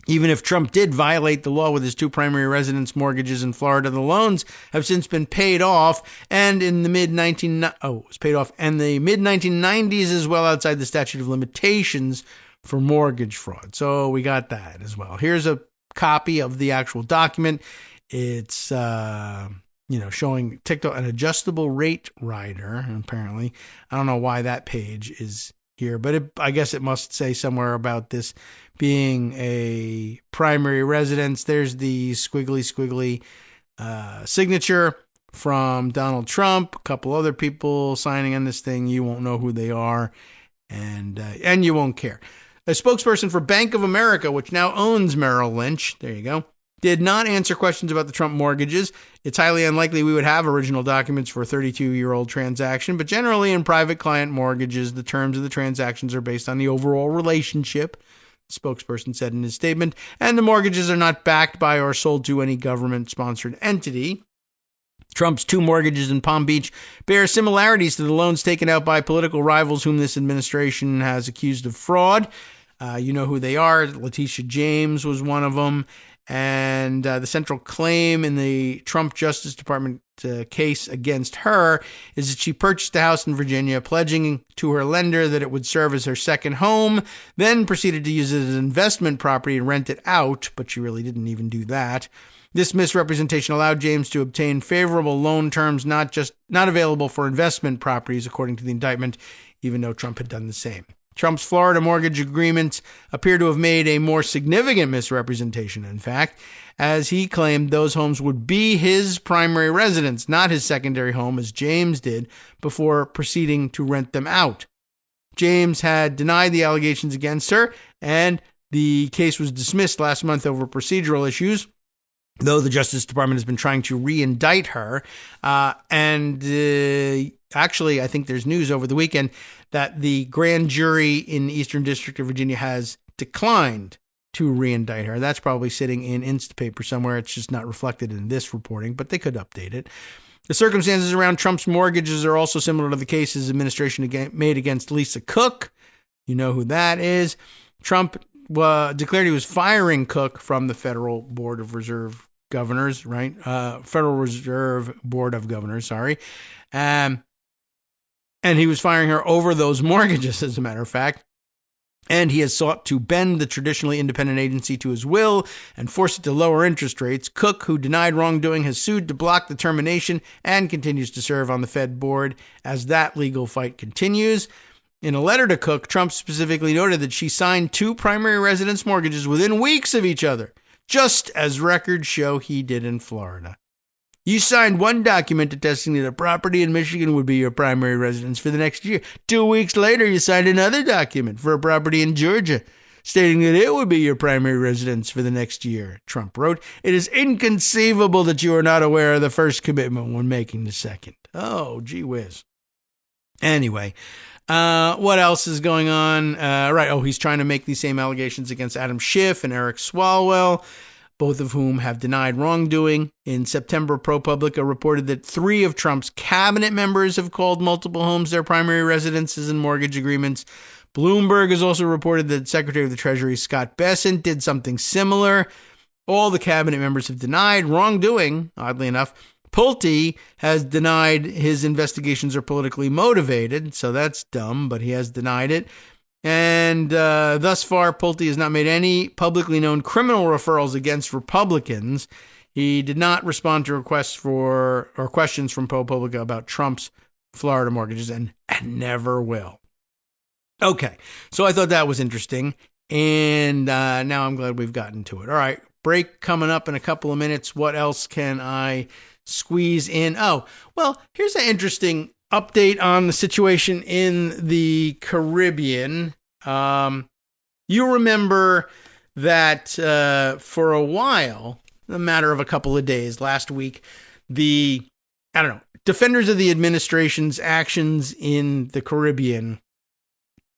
Even if Trump did violate the law with his 2 primary residence mortgages in Florida, the loans have since been paid off, and in the mid-1990s as well, outside the statute of limitations for mortgage fraud. So we got that as well. Here's a copy of the actual document. It's showing TikTok, an adjustable rate rider. Apparently, I don't know why that page is here, but I guess it must say somewhere about this being a primary residence. There's the squiggly signature from Donald Trump, a couple other people signing on this thing. You won't know who they are, and you won't care. A spokesperson for Bank of America, which now owns Merrill Lynch, there you go, did not answer questions about the Trump mortgages. It's highly unlikely we would have original documents for a 32-year-old transaction, but generally in private client mortgages, the terms of the transactions are based on the overall relationship, the spokesperson said in his statement, and the mortgages are not backed by or sold to any government-sponsored entity. Trump's 2 mortgages in Palm Beach bear similarities to the loans taken out by political rivals whom this administration has accused of fraud. You know who they are. Letitia James was one of them. And the central claim in the Trump Justice Department case against her is that she purchased a house in Virginia, pledging to her lender that it would serve as her second home, then proceeded to use it as an investment property and rent it out, but she really didn't even do that. This misrepresentation allowed James to obtain favorable loan terms not available for investment properties, according to the indictment, even though Trump had done the same. Trump's Florida mortgage agreements appear to have made a more significant misrepresentation, in fact, as he claimed those homes would be his primary residence, not his secondary home, as James did, before proceeding to rent them out. James had denied the allegations against her, and the case was dismissed last month over procedural issues, though the Justice Department has been trying to re-indict her. Actually, I think there's news over the weekend that the grand jury in the Eastern District of Virginia has declined to re-indict her. That's probably sitting in Instapaper somewhere. It's just not reflected in this reporting, but they could update it. The circumstances around Trump's mortgages are also similar to the cases administration made against Lisa Cook. You know who that is. Trump declared he was firing Cook from the Federal Board of Reserve Governors, right? Federal Reserve Board of Governors, sorry. And he was firing her over those mortgages, as a matter of fact. And he has sought to bend the traditionally independent agency to his will and force it to lower interest rates. Cook, who denied wrongdoing, has sued to block the termination and continues to serve on the Fed board as that legal fight continues. In a letter to Cook, Trump specifically noted that she signed 2 primary residence mortgages within weeks of each other, just as records show he did in Florida. You signed one document attesting that a property in Michigan would be your primary residence for the next year. 2 weeks later, you signed another document for a property in Georgia, stating that it would be your primary residence for the next year, Trump wrote. It is inconceivable that you are not aware of the first commitment when making the second. Oh, gee whiz. Anyway, what else is going on? He's trying to make these same allegations against Adam Schiff and Eric Swalwell, both of whom have denied wrongdoing. In September, ProPublica reported that 3 of Trump's cabinet members have called multiple homes their primary residences and mortgage agreements. Bloomberg has also reported that Secretary of the Treasury Scott Bessent did something similar. All the cabinet members have denied wrongdoing, oddly enough. Pulte has denied his investigations are politically motivated, so that's dumb, but he has denied it. And thus far, Pulte has not made any publicly known criminal referrals against Republicans. He did not respond to requests for or questions from ProPublica about Trump's Florida mortgages and never will. Okay, so I thought that was interesting, and now I'm glad we've gotten to it. All right, break coming up in a couple of minutes. What else can I squeeze in? Oh, well, here's an interesting update on the situation in the Caribbean. You remember that for a while, a matter of a couple of days, last week, defenders of the administration's actions in the Caribbean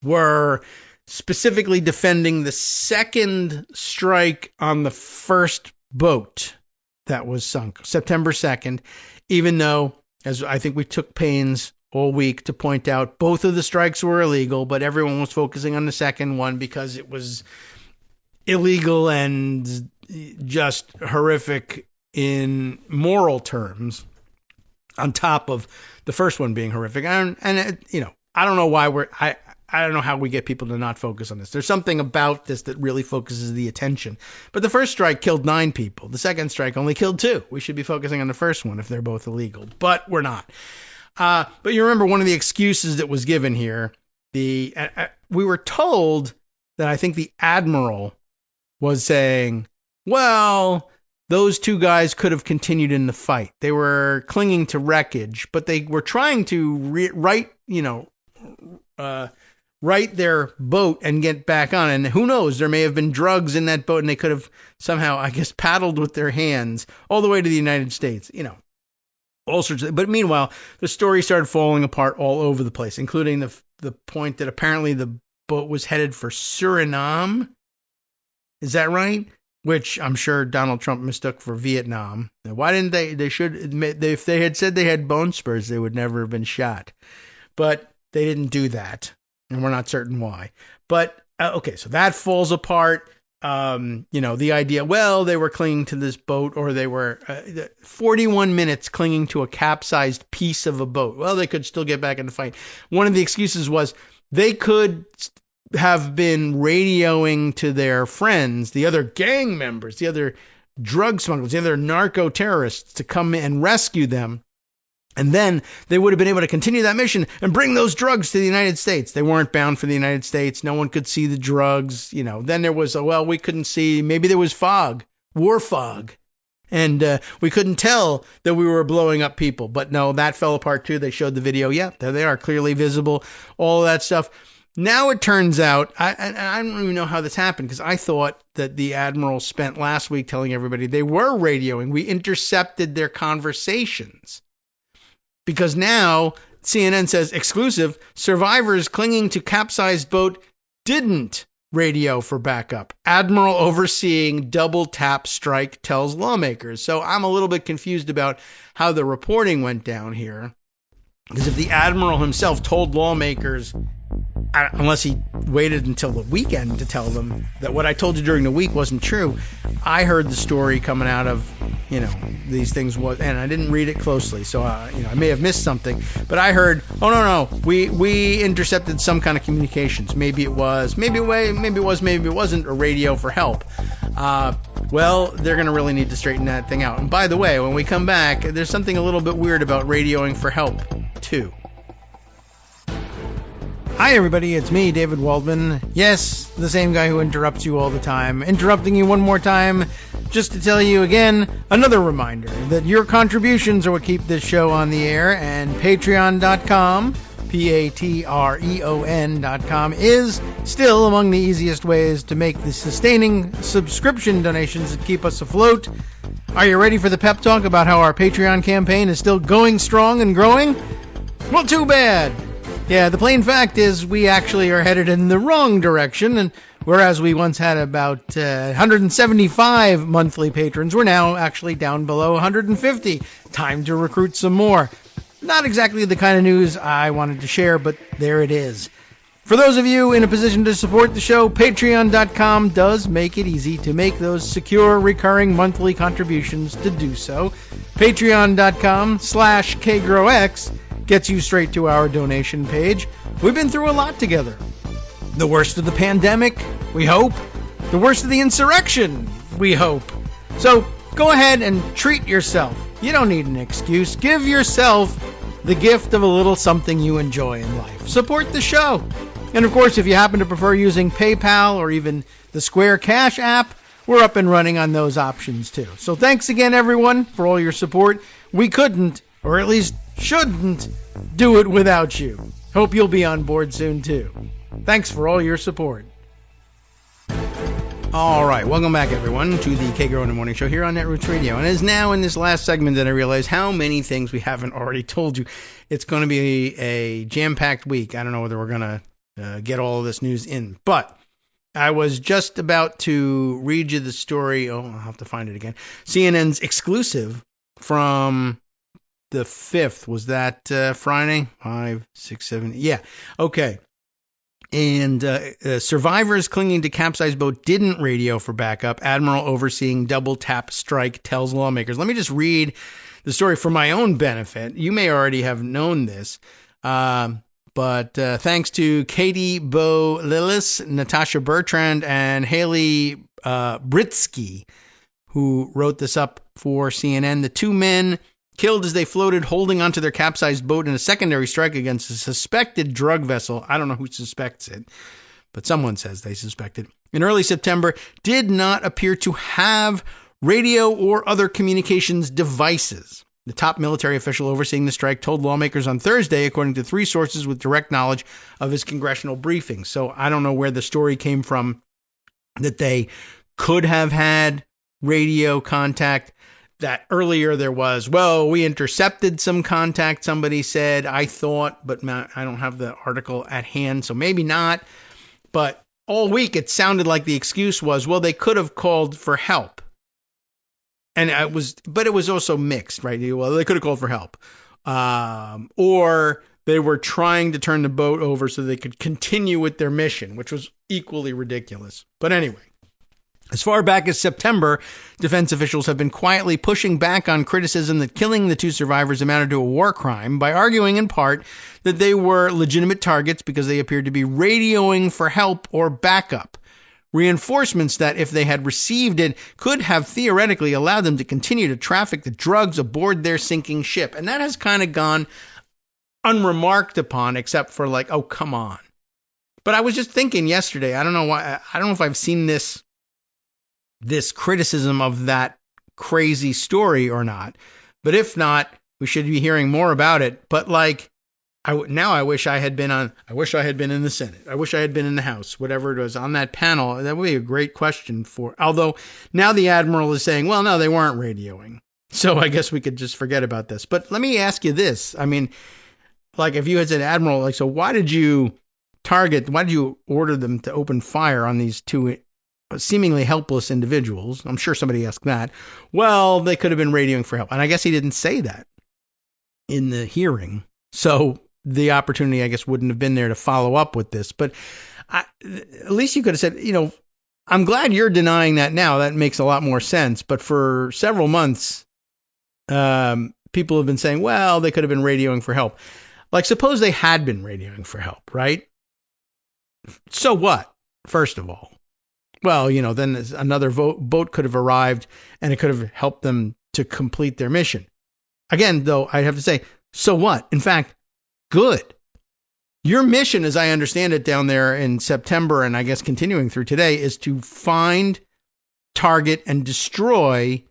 were specifically defending the second strike on the first boat that was sunk, September 2nd, even though, as I think we took pains all week to point out, both of the strikes were illegal, but everyone was focusing on the second one because it was illegal and just horrific in moral terms, on top of the first one being horrific. I don't know why I don't know how we get people to not focus on this. There's something about this that really focuses the attention. But the first strike killed 9 people. The second strike only killed 2. We should be focusing on the first one if they're both illegal, but we're not. But you remember one of the excuses that was given here. We were told that I think the admiral was saying, well, those 2 guys could have continued in the fight. They were clinging to wreckage, but they were trying to right their boat and get back on. And who knows, there may have been drugs in that boat and they could have somehow, I guess, paddled with their hands all the way to the United States, all sorts of. But meanwhile, the story started falling apart all over the place, including the point that apparently the boat was headed for Suriname. Is that right? Which I'm sure Donald Trump mistook for Vietnam. Now, why didn't they? They should admit, if they had said they had bone spurs, they would never have been shot. But they didn't do that, and we're not certain why. But okay, so that falls apart. The idea, well, they were clinging to this boat, or they were 41 minutes clinging to a capsized piece of a boat. Well, they could still get back in the fight. One of the excuses was they could have been radioing to their friends, the other gang members, the other drug smugglers, the other narco terrorists, to come and rescue them And then they would have been able to continue that mission and bring those drugs to the United States. They weren't bound for the United States. No one could see the drugs. Then there was, we couldn't see. Maybe there was fog, war fog. And we couldn't tell that we were blowing up people. But no, that fell apart too. They showed the video. Yeah, there they are, clearly visible, all of that stuff. Now it turns out, I don't even know how this happened, because I thought that the admiral spent last week telling everybody they were radioing. We intercepted their conversations. Because now CNN says, exclusive, survivors clinging to capsized boat didn't radio for backup. Admiral overseeing double tap strike tells lawmakers. So I'm a little bit confused about how the reporting went down here. Because if the admiral himself told lawmakers, unless he waited until the weekend to tell them that what I told you during the week wasn't true, I heard the story coming out of, these things was, and I didn't read it closely, so I may have missed something. But I heard, no, we intercepted some kind of communications. Maybe it wasn't a radio for help. Well, they're going to really need to straighten that thing out. And by the way, when we come back, there's something a little bit weird about radioing for help too. Hi everybody, it's me, David Waldman. Yes, the same guy who interrupts you all the time. Interrupting you one more time just to tell you again, another reminder that your contributions are what keep this show on the air, and patreon.com, patreon.com, is still among the easiest ways to make the sustaining subscription donations that keep us afloat. Are you ready for the pep talk about how our Patreon campaign is still going strong and growing? Well, too bad. Yeah, the plain fact is we actually are headed in the wrong direction, and whereas we once had about 175 monthly patrons, we're now actually down below 150. Time to recruit some more. Not exactly the kind of news I wanted to share, but there it is. For those of you in a position to support the show, patreon.com does make it easy to make those secure, recurring monthly contributions to do so. Patreon.com/KagroX gets you straight to our donation page. We've been through a lot together. The worst of the pandemic, we hope. The worst of the insurrection, we hope. So go ahead and treat yourself. You don't need an excuse. Give yourself the gift of a little something you enjoy in life. Support the show. And of course, if you happen to prefer using PayPal or even the Square Cash app, we're up and running on those options too. So thanks again, everyone, for all your support. We couldn't, or at least shouldn't, do it without you. Hope you'll be on board soon too. Thanks for all your support. All right, welcome back everyone to the Kagro in the Morning Show here on Netroots Radio. And it is now in this last segment that I realize how many things we haven't already told you. It's going to be a jam-packed week. I don't know whether we're going to get all of this news in, but I was just about to read you the story. I'll have to find it again. CNN's exclusive from the 5th. Was that Friday? 5, 6, 7. Yeah. Okay. And survivors clinging to capsized boat didn't radio for backup. Admiral overseeing double tap strike tells lawmakers. Let me just read the story for my own benefit. You may already have known this. But thanks to Katie Bo Lillis, Natasha Bertrand, and Haley Britsky, who wrote this up for CNN, the two men killed as they floated holding onto their capsized boat in a secondary strike against a suspected drug vessel. I don't know who suspects it, but someone says they suspect it. In early September, did not appear to have radio or other communications devices. The top military official overseeing the strike told lawmakers on Thursday, according to 3 sources with direct knowledge of his congressional briefing. So I don't know where the story came from that they could have had radio contact. That earlier there was, we intercepted some contact, somebody said, I thought, but I don't have the article at hand, so maybe not. But all week it sounded like the excuse was, they could have called for help. And it was also mixed, right? Well, they could have called for help. Or they were trying to turn the boat over so they could continue with their mission, which was equally ridiculous. But anyway. As far back as September, defense officials have been quietly pushing back on criticism that killing the 2 survivors amounted to a war crime by arguing in part that they were legitimate targets because they appeared to be radioing for help or backup. reinforcements that, if they had received it, could have theoretically allowed them to continue to traffic the drugs aboard their sinking ship. And that has kind of gone unremarked upon, except for like, oh, come on. But I was just thinking yesterday, I don't know why, I don't know if I've seen this criticism of that crazy story or not. But if not, we should be hearing more about it. But like, I wish I had been in the Senate. I wish I had been in the House, whatever it was, on that panel. That would be a great question although now the Admiral is saying, well, no, they weren't radioing. So I guess we could just forget about this. But let me ask you this. I mean, like, if you had said, Admiral, like, so why did you order them to open fire on these two seemingly helpless individuals? I'm sure somebody asked that. Well, they could have been radioing for help. And I guess he didn't say that in the hearing. So the opportunity, I guess, wouldn't have been there to follow up with this. But at least you could have said, I'm glad you're denying that now. That makes a lot more sense. But for several months, people have been saying, well, they could have been radioing for help. Like, suppose they had been radioing for help, right? So what, first of all? Well, then another boat could have arrived and it could have helped them to complete their mission. Again, though, I have to say, so what? In fact, good. Your mission, as I understand it down there in September, and I guess continuing through today, is to find, target, and destroy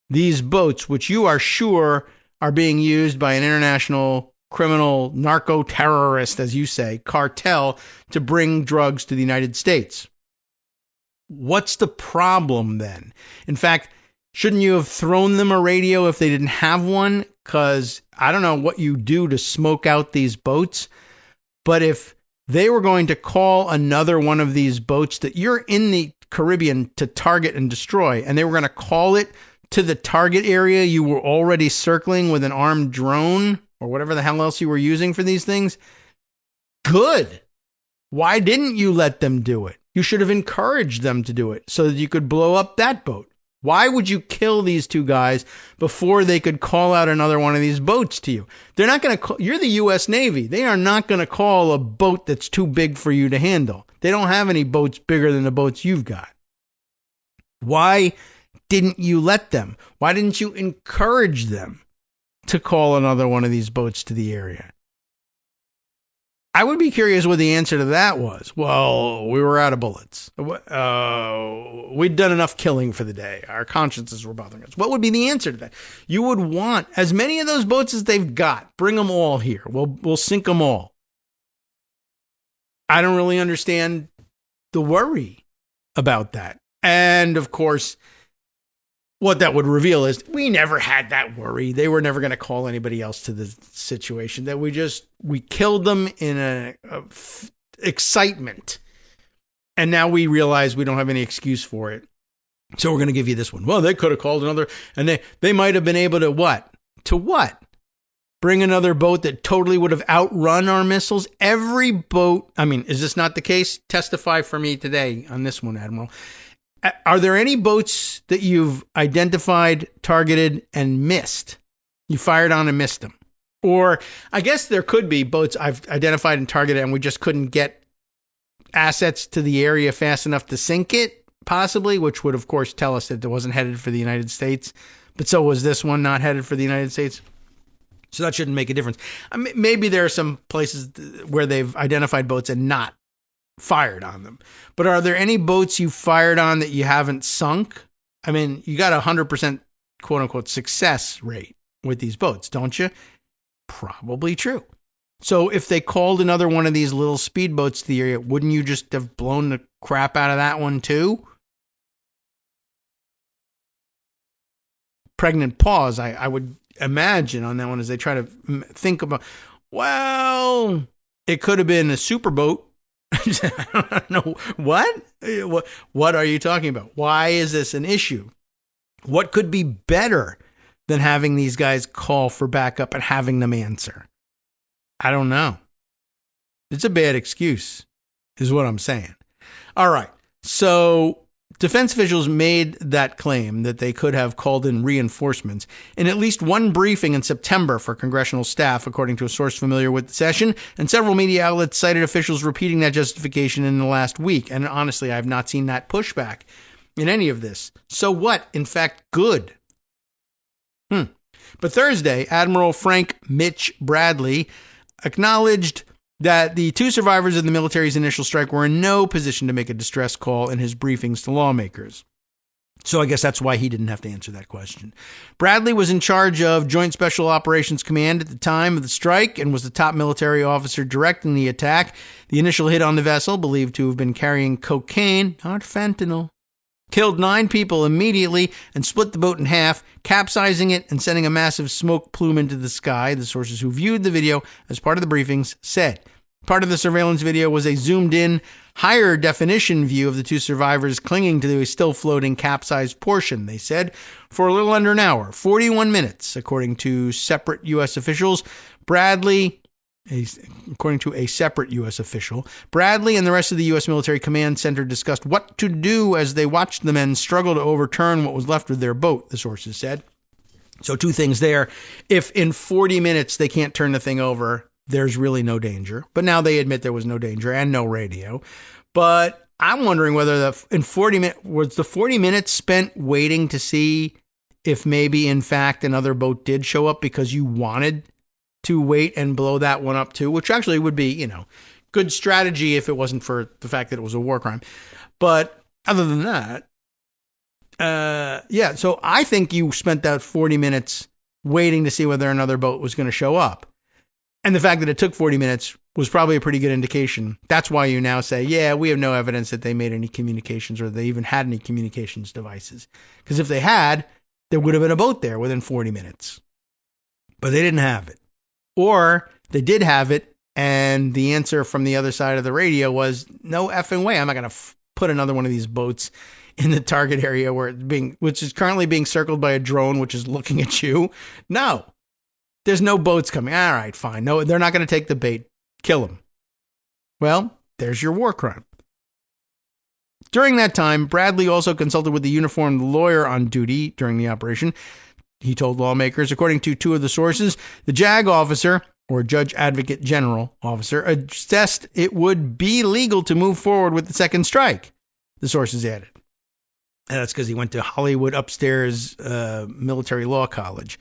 these boats, which you are sure are being used by an international criminal narco-terrorist, as you say, cartel, to bring drugs to the United States. What's the problem then? In fact, shouldn't you have thrown them a radio if they didn't have one? Because I don't know what you do to smoke out these boats, but if they were going to call another one of these boats that you're in the Caribbean to target and destroy, and they were going to call it to the target area you were already circling with an armed drone or whatever the hell else you were using for these things, good. Why didn't you let them do it? You should have encouraged them to do it so that you could blow up that boat. Why would you kill these two guys before they could call out another one of these boats to you? They're not going to call. You're the U.S. Navy. They are not going to call a boat that's too big for you to handle. They don't have any boats bigger than the boats you've got. Why didn't you let them? Why didn't you encourage them to call another one of these boats to the area? I would be curious what the answer to that was. Well, we were out of bullets. We'd done enough killing for the day. Our consciences were bothering us. What would be the answer to that? You would want as many of those boats as they've got. Bring them all here. We'll sink them all. I don't really understand the worry about that. And, of course, what that would reveal is we never had that worry. They were never going to call anybody else to the situation. That we killed them in a excitement. And now we realize we don't have any excuse for it. So we're going to give you this one. Well, they could have called another, and they might have been able to what? To what? Bring another boat that totally would have outrun our missiles? Every boat, is this not the case? Testify for me today on this one, Admiral. Are there any boats that you've identified, targeted, and missed? You fired on and missed them. Or I guess there could be boats I've identified and targeted and we just couldn't get assets to the area fast enough to sink it, possibly, which would, of course, tell us that it wasn't headed for the United States. But so was this one not headed for the United States? So that shouldn't make a difference. Maybe there are some places where they've identified boats and not fired on them. But are there any boats you fired on that you haven't sunk? You got 100% quote unquote success rate with these boats, don't you? Probably true. So if they called another one of these little speedboats to the area, wouldn't you just have blown the crap out of that one too? Pregnant pause, I would imagine on that one as they try to think about, well, it could have been a superboat. I don't know. What are you talking about? Why is this an issue? What could be better than having these guys call for backup and having them answer? I don't know. It's a bad excuse, is what I'm saying. All right. So defense officials made that claim that they could have called in reinforcements in at least one briefing in September for congressional staff, according to a source familiar with the session, and several media outlets cited officials repeating that justification in the last week. And honestly, I have not seen that pushback in any of this. So what? In fact, good. But Thursday, Admiral Frank Mitch Bradley acknowledged that the two survivors of the military's initial strike were in no position to make a distress call in his briefings to lawmakers. So I guess that's why he didn't have to answer that question. Bradley was in charge of Joint Special Operations Command at the time of the strike and was the top military officer directing the attack. The initial hit on the vessel, believed to have been carrying cocaine, not fentanyl, killed 9 people immediately and split the boat in half, capsizing it and sending a massive smoke plume into the sky, the sources who viewed the video as part of the briefings said. Part of the surveillance video was a zoomed-in, higher-definition view of the two survivors clinging to the still-floating capsized portion, they said, for a little under an hour, 41 minutes, according to separate U.S. officials. According to a separate U.S. official, Bradley and the rest of the U.S. Military Command Center discussed what to do as they watched the men struggle to overturn what was left of their boat, the sources said. So 2 things there. If in 40 minutes they can't turn the thing over, there's really no danger. But now they admit there was no danger and no radio. But I'm wondering whether was the 40 minutes spent waiting to see if maybe, in fact, another boat did show up because you wanted to wait and blow that one up too, which actually would be, good strategy if it wasn't for the fact that it was a war crime. But other than that, so I think you spent that 40 minutes waiting to see whether another boat was going to show up. And the fact that it took 40 minutes was probably a pretty good indication. That's why you now say, we have no evidence that they made any communications or they even had any communications devices. Because if they had, there would have been a boat there within 40 minutes. But they didn't have it. Or they did have it, and the answer from the other side of the radio was, no effing way. I'm not going to put another one of these boats in the target area which is currently being circled by a drone, which is looking at you. No, there's no boats coming. All right, fine. No, they're not going to take the bait. Kill them. Well, there's your war crime. During that time, Bradley also consulted with the uniformed lawyer on duty during the operation. He told lawmakers, according to 2 of the sources, the JAG officer, or Judge Advocate General officer, assessed it would be legal to move forward with the second strike, the sources added. And that's because he went to Hollywood Upstairs Military Law College.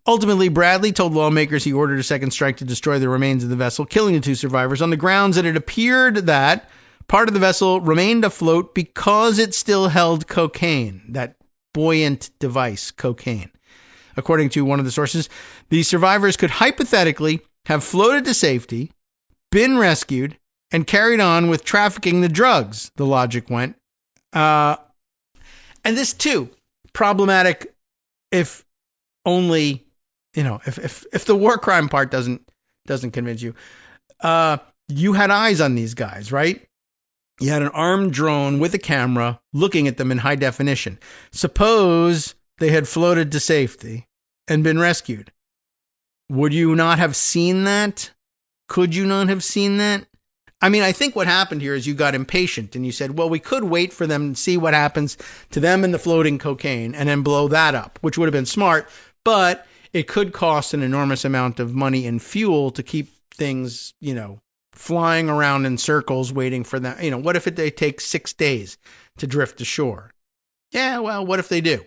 Ultimately, Bradley told lawmakers he ordered a second strike to destroy the remains of the vessel, killing the 2 survivors on the grounds that it appeared that part of the vessel remained afloat because it still held cocaine, that buoyant device, cocaine. According to one of the sources, the survivors could hypothetically have floated to safety, been rescued, and carried on with trafficking the drugs, the logic went. And this, too, problematic if only, if the war crime part doesn't convince you. You had eyes on these guys, right? You had an armed drone with a camera looking at them in high definition. Suppose they had floated to safety and been rescued. Would you not have seen that? Could you not have seen that? I mean, I think what happened here is you got impatient and you said, well, we could wait for them and see what happens to them and the floating cocaine and then blow that up, which would have been smart, but it could cost an enormous amount of money and fuel to keep things, flying around in circles waiting for them. What if they take 6 days to drift ashore? Yeah, well, what if they do?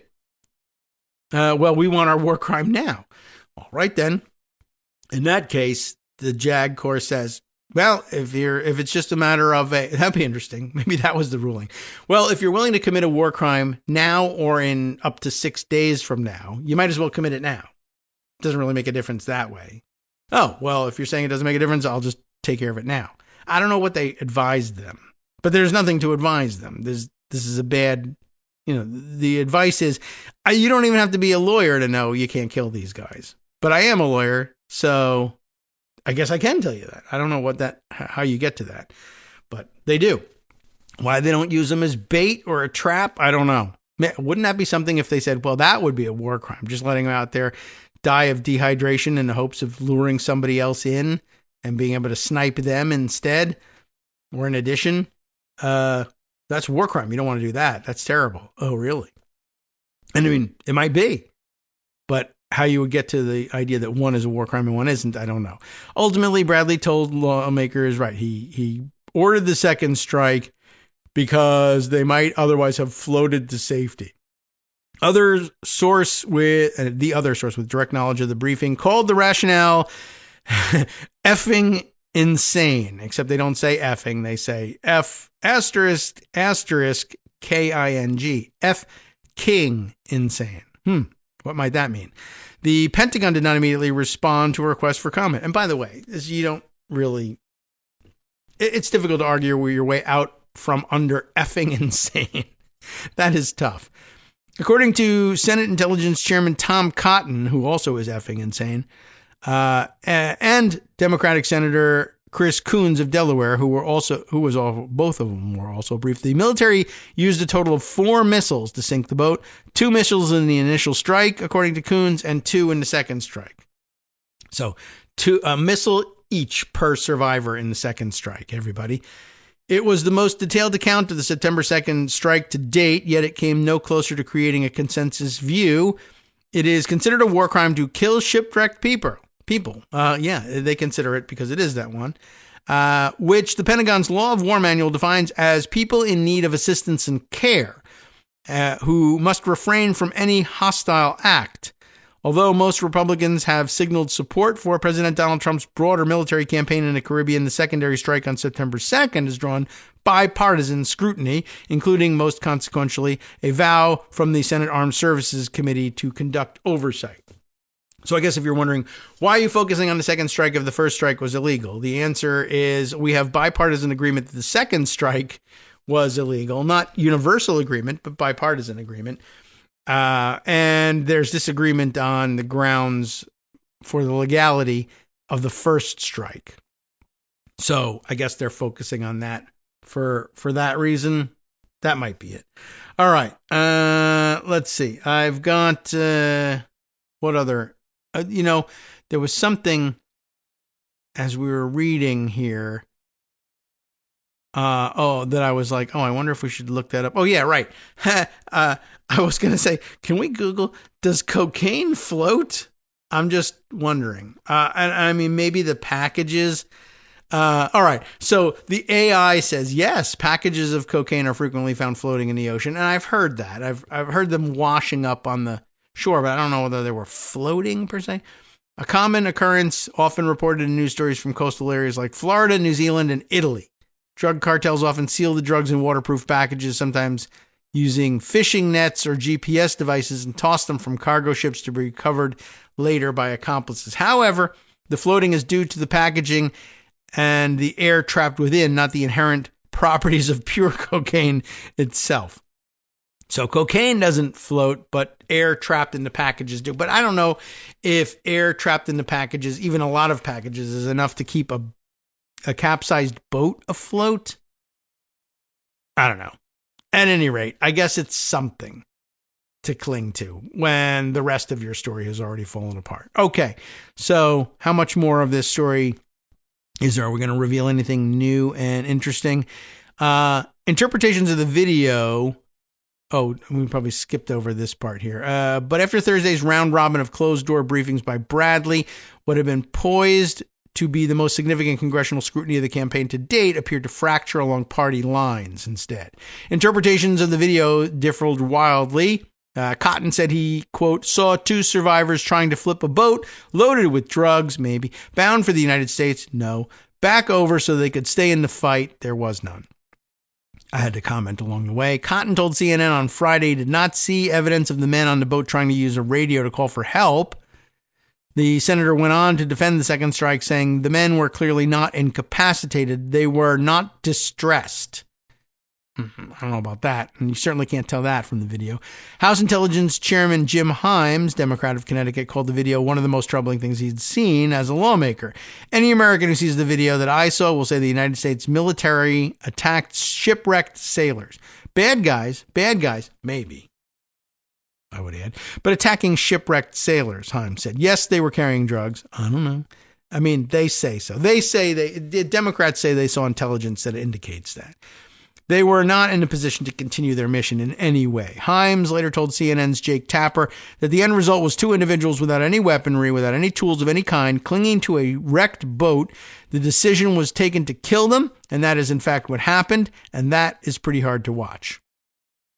Well, we want our war crime now. All right, then. In that case, the JAG Corps says, well, if it's just a matter of that'd be interesting. Maybe that was the ruling. Well, if you're willing to commit a war crime now or in up to 6 days from now, you might as well commit it now. It doesn't really make a difference that way. Oh, well, if you're saying it doesn't make a difference, I'll just take care of it now. I don't know what they advised them, but there's nothing to advise them. This is a bad, the advice is, you don't even have to be a lawyer to know you can't kill these guys. But I am a lawyer, so I guess I can tell you that. I don't know how you get to that, but they do. Why they don't use them as bait or a trap, I don't know. Wouldn't that be something if they said, well, that would be a war crime, just letting them out there die of dehydration in the hopes of luring somebody else in and being able to snipe them instead, or in addition? That's war crime. You don't want to do that. That's terrible. Oh, really? And I mean, it might be, but how you would get to the idea that one is a war crime and one isn't, I don't know. Ultimately, Bradley told lawmakers, right, he ordered the second strike because they might otherwise have floated to safety. The other source with direct knowledge of the briefing called the rationale effing insane, except they don't say effing, they say F asterisk King, F king insane. What might that mean? The Pentagon did not immediately respond to a request for comment. And by the way, it's difficult to argue your way out from under effing insane. That is tough. According to Senate Intelligence Chairman Tom Cotton, who also is effing insane, and Democratic Senator Chris Coons of Delaware, both of them were also briefed. The military used a total of 4 missiles to sink the boat, 2 missiles in the initial strike, according to Coons, and 2 in the second strike. So, a missile each per survivor in the second strike, everybody. It was the most detailed account of the September 2nd strike to date, yet it came no closer to creating a consensus view. It is considered a war crime to kill shipwrecked people. They consider it because it is that one, which the Pentagon's Law of War Manual defines as people in need of assistance and care, who must refrain from any hostile act. Although most Republicans have signaled support for President Donald Trump's broader military campaign in the Caribbean, the secondary strike on September 2nd has drawn bipartisan scrutiny, including, most consequentially, a vow from the Senate Armed Services Committee to conduct oversight. So I guess if you're wondering, why are you focusing on the second strike if the first strike was illegal? The answer is we have bipartisan agreement that the second strike was illegal. Not universal agreement, but bipartisan agreement. And there's disagreement on the grounds for the legality of the first strike. So I guess they're focusing on that for that reason. That might be it. All right. Let's see. I've got what other? There was something as we were reading here. That I was like, I wonder if we should look that up. Oh, yeah, right. I was going to say, can we Google, does cocaine float? I'm just wondering. And I mean, maybe the packages. All right. So the AI says, yes, packages of cocaine are frequently found floating in the ocean. And I've heard that. I've heard them washing up on the shore, but I don't know whether they were floating per se. A common occurrence often reported in news stories from coastal areas like Florida, New Zealand, and Italy. Drug cartels often seal the drugs in waterproof packages, sometimes using fishing nets or GPS devices, and toss them from cargo ships to be recovered later by accomplices. However, the floating is due to the packaging and the air trapped within, not the inherent properties of pure cocaine itself. So cocaine doesn't float, but air trapped in the packages do. But I don't know if air trapped in the packages, even a lot of packages, is enough to keep a capsized boat afloat. I don't know. At any rate, I guess it's something to cling to when the rest of your story has already fallen apart. Okay, so how much more of this story is there? Are we going to reveal anything new and interesting? Interpretations of the video. Oh, we probably skipped over this part here. But after Thursday's round robin of closed-door briefings by Bradley, what had been poised to be the most significant congressional scrutiny of the campaign to date appeared to fracture along party lines instead. Interpretations of the video differed wildly. Cotton said he, quote, saw 2 survivors trying to flip a boat loaded with drugs, maybe, bound for the United States, no, back over so they could stay in the fight, there was none. I had to comment along the way. Cotton told CNN on Friday he did not see evidence of the men on the boat trying to use a radio to call for help. The senator went on to defend the second strike, saying the men were clearly not incapacitated. They were not distressed. I don't know about that, and you certainly can't tell that from the video. House Intelligence Chairman Jim Himes, Democrat of Connecticut, called the video one of the most troubling things he'd seen as a lawmaker. Any American who sees the video that I saw will say the United States military attacked shipwrecked sailors. Bad guys, maybe, I would add, but attacking shipwrecked sailors, Himes said. Yes, they were carrying drugs. I don't know. I mean, they say so. The Democrats say they saw intelligence that indicates that. they were not in a position to continue their mission in any way. Himes later told CNN's Jake Tapper that the end result was two individuals without any weaponry, without any tools of any kind, clinging to a wrecked boat. The decision was taken to kill them, and that is in fact what happened, and that is pretty hard to watch.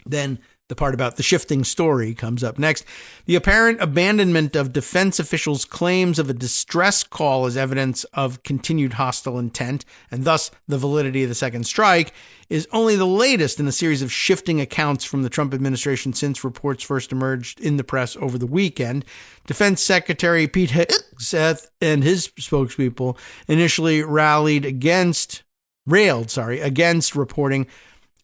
Then the part about the shifting story comes up next. The apparent abandonment of defense officials' claims of a distress call as evidence of continued hostile intent, and thus the validity of the second strike, is only the latest in a series of shifting accounts from the Trump administration since reports first emerged in the press over the weekend. Defense Secretary Pete Hegseth and his spokespeople initially railed against reporting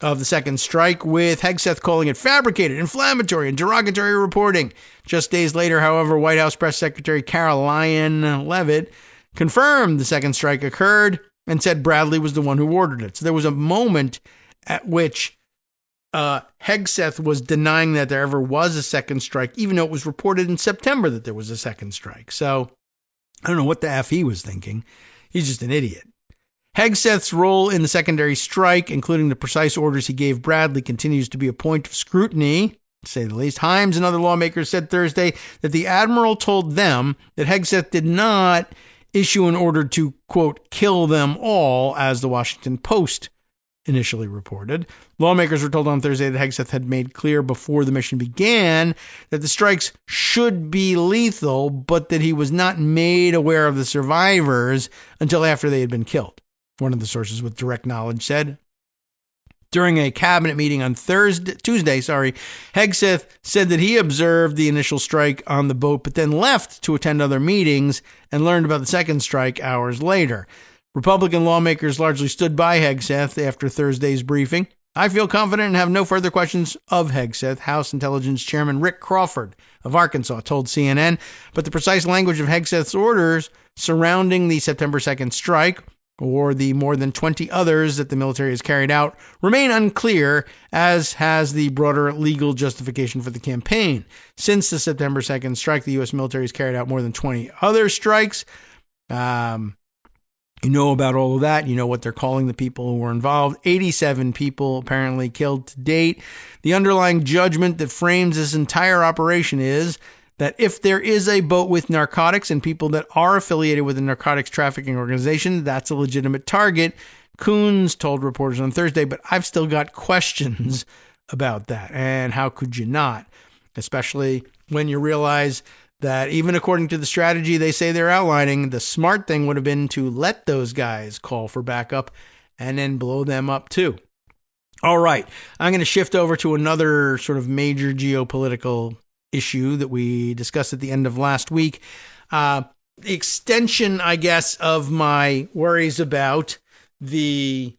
of the second strike, with Hegseth calling it fabricated, inflammatory, and derogatory reporting. Just days later, however, White House Press Secretary Caroline Leavitt confirmed the second strike occurred and said Bradley was the one who ordered it. So there was a moment at which Hegseth was denying that there ever was a second strike, even though it was reported in September that there was a second strike. So I don't know what the F he was thinking. He's just an idiot. Hegseth's role in the secondary strike, including the precise orders he gave Bradley, continues to be a point of scrutiny, to say the least. Himes and other lawmakers said Thursday that the admiral told them that Hegseth did not issue an order to, quote, kill them all, as the Washington Post initially reported. Lawmakers were told on Thursday that Hegseth had made clear before the mission began that the strikes should be lethal, but that he was not made aware of the survivors until after they had been killed. One of the sources with direct knowledge said. During a cabinet meeting on Tuesday, Hegseth said that he observed the initial strike on the boat, but then left to attend other meetings and learned about the second strike hours later. Republican lawmakers largely stood by Hegseth after Thursday's briefing. I feel confident and have no further questions of Hegseth, House Intelligence Chairman Rick Crawford of Arkansas told CNN, but the precise language of Hegseth's orders surrounding the September 2nd strike, or the more than 20 others that the military has carried out, remain unclear, as has the broader legal justification for the campaign. Since the September 2nd strike, the U.S. military has carried out more than 20 other strikes. You know about all of that. You know what they're calling the people who were involved. 87 people apparently killed to date. The underlying judgment that frames this entire operation is that if there is a boat with narcotics and people that are affiliated with a narcotics trafficking organization, that's a legitimate target. Coons told reporters on Thursday, but I've still got questions about that. And how could you not? Especially when you realize that even according to the strategy they say they're outlining, the smart thing would have been to let those guys call for backup and then blow them up too. All right, I'm going to shift over to another sort of major geopolitical issue that we discussed at the end of last week. The extension, I guess, of my worries about the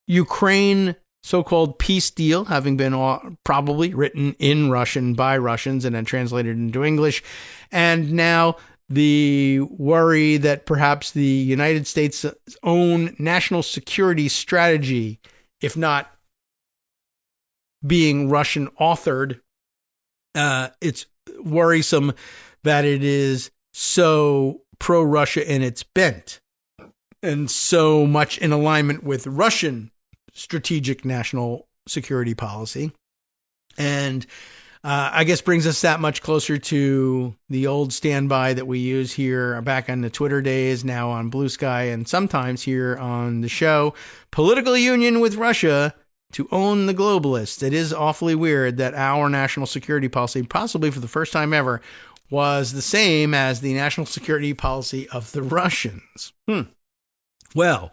Ukraine so-called peace deal having been probably written in Russian by Russians and then translated into English. And now the worry that perhaps the United States' own national security strategy, if not being Russian authored, it's worrisome that it is so pro-Russia in its bent and so much in alignment with Russian strategic national security policy. And I guess brings us that much closer to the old standby that we use here back on the Twitter days, now on Blue Sky, and sometimes here on the show. Political union with Russia to own the globalists. It is awfully weird that our national security policy, possibly for the first time ever, was the same as the national security policy of the Russians. Well,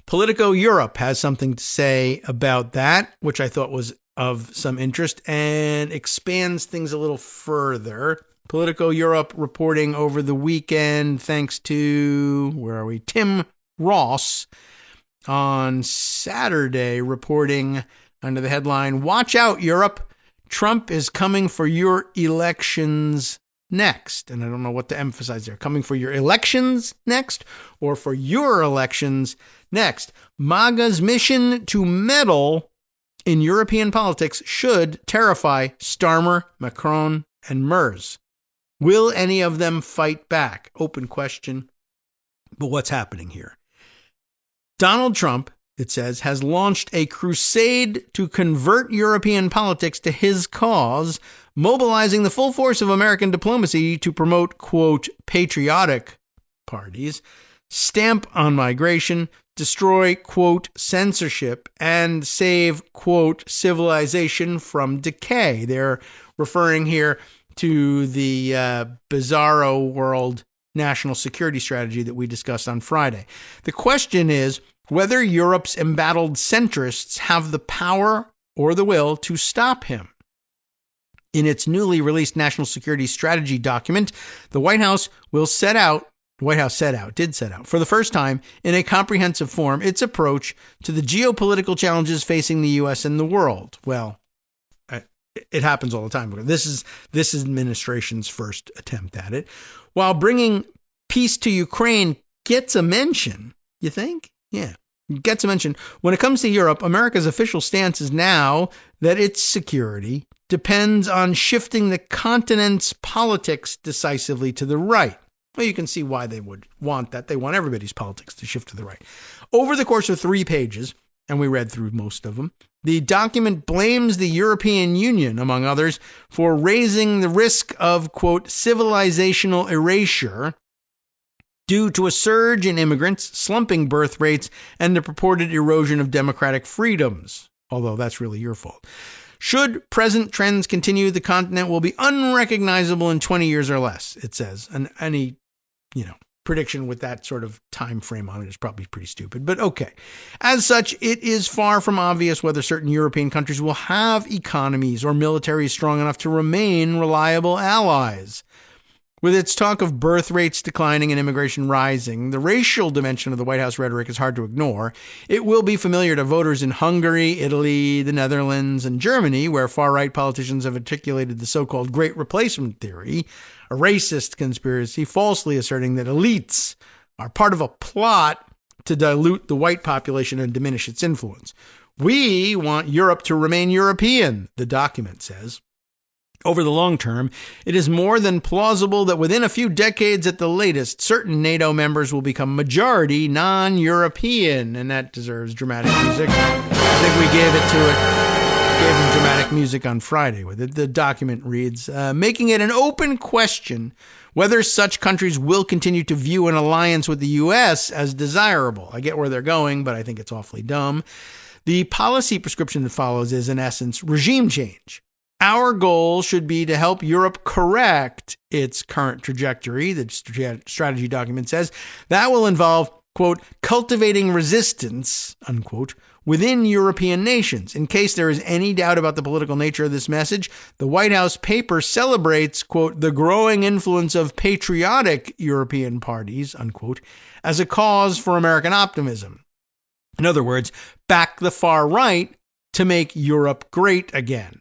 Politico Europe has something to say about that, which I thought was of some interest and expands things a little further. Politico Europe reporting over the weekend, thanks to, Tim Ross, on Saturday, reporting under the headline, "Watch out, Europe. Trump is coming for your elections next." And I don't know what to emphasize there. Coming for your elections next or for your elections next. MAGA's mission to meddle in European politics should terrify Starmer, Macron, and Merz. Will any of them fight back? Open question. But what's happening here? Donald Trump it says, has launched a crusade to convert European politics to his cause, mobilizing the full force of American diplomacy to promote, quote, patriotic parties, stamp on migration, destroy, quote, censorship, and save, quote, civilization from decay. They're referring here to the bizarro world national security strategy that we discussed on Friday. The question is whether Europe's embattled centrists have the power or the will to stop him. In its newly released national security strategy document, the White House set out for the first time in a comprehensive form its approach to the geopolitical challenges facing the U.S. and the world. Well, it happens all the time. This is this administration's first attempt at it. While bringing peace to Ukraine gets a mention, you think? Yeah, gets a mention. When it comes to Europe, America's official stance is now that its security depends on shifting the continent's politics decisively to the right. Well, you can see why they would want that. They want everybody's politics to shift to the right. Over the course of 3 pages, and we read through most of them, the document blames the European Union, among others, for raising the risk of, quote, civilizational erasure due to a surge in immigrants, slumping birth rates, and the purported erosion of democratic freedoms, although that's really your fault. Should present trends continue, the continent will be unrecognizable in 20 years or less, it says. And any, prediction with that sort of time frame on it is probably pretty stupid, but okay. As such, it is far from obvious whether certain European countries will have economies or militaries strong enough to remain reliable allies. With its talk of birth rates declining and immigration rising, the racial dimension of the White House rhetoric is hard to ignore. It will be familiar to voters in Hungary, Italy, the Netherlands, and Germany, where far-right politicians have articulated the so-called Great Replacement theory, a racist conspiracy falsely asserting that elites are part of a plot to dilute the white population and diminish its influence. We want Europe to remain European, the document says. Over the long term, it is more than plausible that within a few decades at the latest, certain NATO members will become majority non-European, and that deserves dramatic music. I think we gave them dramatic music on Friday with it. The document reads, making it an open question whether such countries will continue to view an alliance with the U.S. as desirable. I get where they're going, but I think it's awfully dumb. The policy prescription that follows is, in essence, regime change. Our goal should be to help Europe correct its current trajectory, the strategy document says. That will involve, quote, cultivating resistance, unquote, within European nations. In case there is any doubt about the political nature of this message, the White House paper celebrates, quote, the growing influence of patriotic European parties, unquote, as a cause for American optimism. In other words, back the far right to make Europe great again.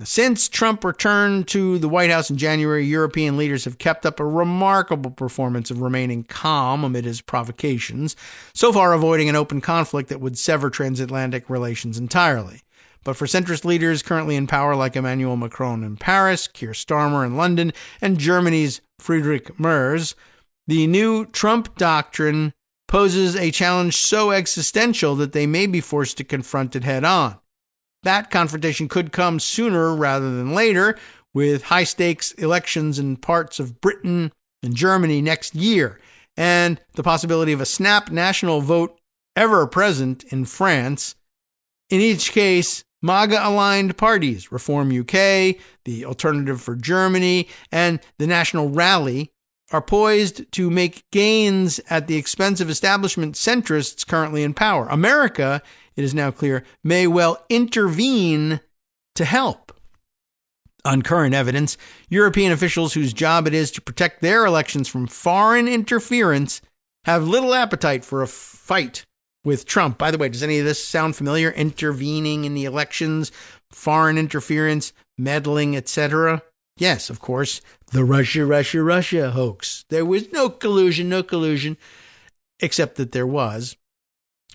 Since Trump returned to the White House in January, European leaders have kept up a remarkable performance of remaining calm amid his provocations, so far avoiding an open conflict that would sever transatlantic relations entirely. But for centrist leaders currently in power like Emmanuel Macron in Paris, Keir Starmer in London, and Germany's Friedrich Merz, the new Trump doctrine poses a challenge so existential that they may be forced to confront it head on. That confrontation could come sooner rather than later, with high-stakes elections in parts of Britain and Germany next year, and the possibility of a snap national vote ever present in France. In each case, MAGA-aligned parties, Reform UK, the Alternative for Germany, and the National Rally, are poised to make gains at the expense of establishment centrists currently in power. America, it is now clear, may well intervene to help. On current evidence, European officials whose job it is to protect their elections from foreign interference have little appetite for a fight with Trump. By the way, does any of this sound familiar? Intervening in the elections, foreign interference, meddling, etc.? Yes, of course, the Russia hoax. There was no collusion, except that there was.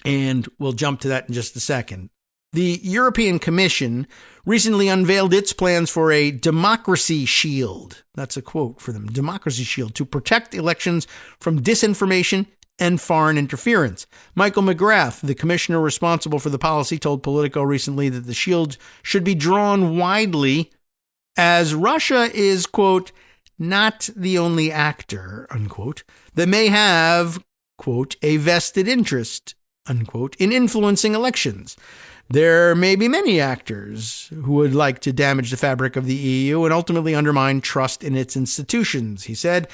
And we'll jump to that in just a second. The European Commission recently unveiled its plans for a democracy shield. That's a quote for them. Democracy shield to protect elections from disinformation and foreign interference. Michael McGrath, the commissioner responsible for the policy, told Politico recently that the shield should be drawn widely as Russia is, quote, not the only actor, unquote, that may have, quote, a vested interest, unquote, in influencing elections. There may be many actors who would like to damage the fabric of the EU and ultimately undermine trust in its institutions, he said.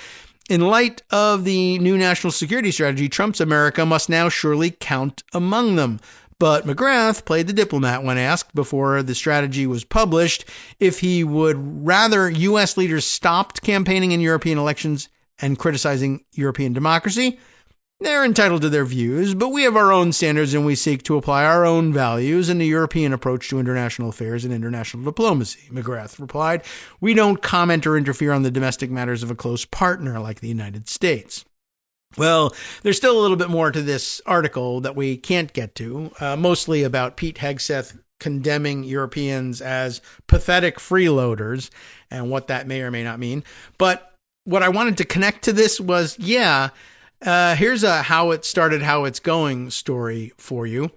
In light of the new national security strategy, Trump's America must now surely count among them. But McGrath played the diplomat when asked before the strategy was published if he would rather U.S. leaders stopped campaigning in European elections and criticizing European democracy. They're entitled to their views, but we have our own standards and we seek to apply our own values in the European approach to international affairs and international diplomacy, McGrath replied. We don't comment or interfere on the domestic matters of a close partner like the United States. Well, there's still a little bit more to this article that we can't get to, mostly about Pete Hegseth condemning Europeans as pathetic freeloaders and what that may or may not mean. But what I wanted to connect to this was, here's a how it started, how it's going story for you.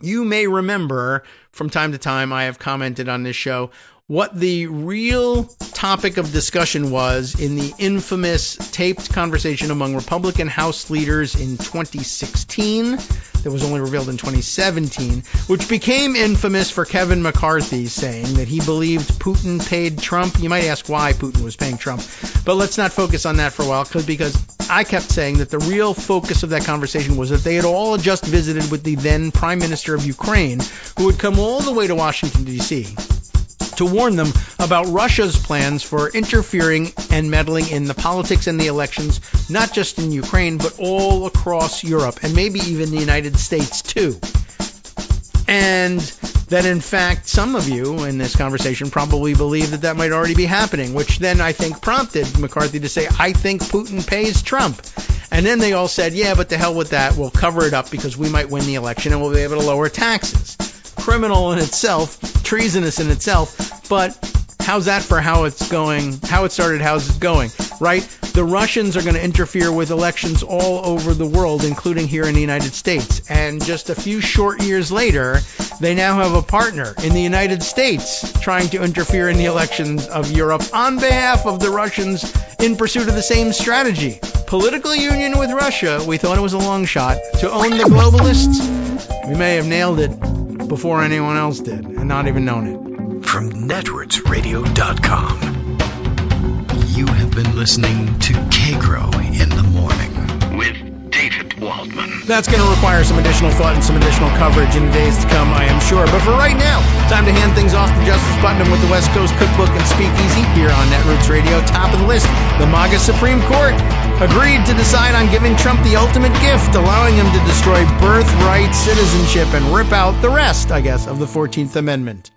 You may remember from time to time I have commented on this show what the real topic of discussion was in the infamous taped conversation among Republican House leaders in 2016 that was only revealed in 2017, which became infamous for Kevin McCarthy saying that he believed Putin paid Trump. You might ask why Putin was paying Trump, but let's not focus on that for a while because I kept saying that the real focus of that conversation was that they had all just visited with the then Prime Minister of Ukraine, who had come all the way to Washington, D.C., to warn them about Russia's plans for interfering and meddling in the politics and the elections, not just in Ukraine, but all across Europe, and maybe even the United States, too. And that, in fact, some of you in this conversation probably believe that that might already be happening, which then I think prompted McCarthy to say, I think Putin pays Trump. And then they all said, yeah, but to hell with that. We'll cover it up because we might win the election and we'll be able to lower taxes. Criminal in itself, treasonous in itself, but how's that for how it's going, how it started, how's it going, right? The Russians are going to interfere with elections all over the world, including here in the United States. And just a few short years later, they now have a partner in the United States trying to interfere in the elections of Europe on behalf of the Russians in pursuit of the same strategy. Political union with Russia, we thought it was a long shot. To own the globalists, we may have nailed it before anyone else did and not even known it. From networksradio.com, you have been listening to Kagro in the Morning with David Waldman. That's going to require some additional thought and some additional coverage in the days to come, I am sure. But for right now, time to hand things off to Justice Putnam with the West Coast Cookbook and Speakeasy here on Netroots Radio. Top of the list, the MAGA Supreme Court agreed to decide on giving Trump the ultimate gift, allowing him to destroy birthright citizenship and rip out the rest, I guess, of the 14th Amendment.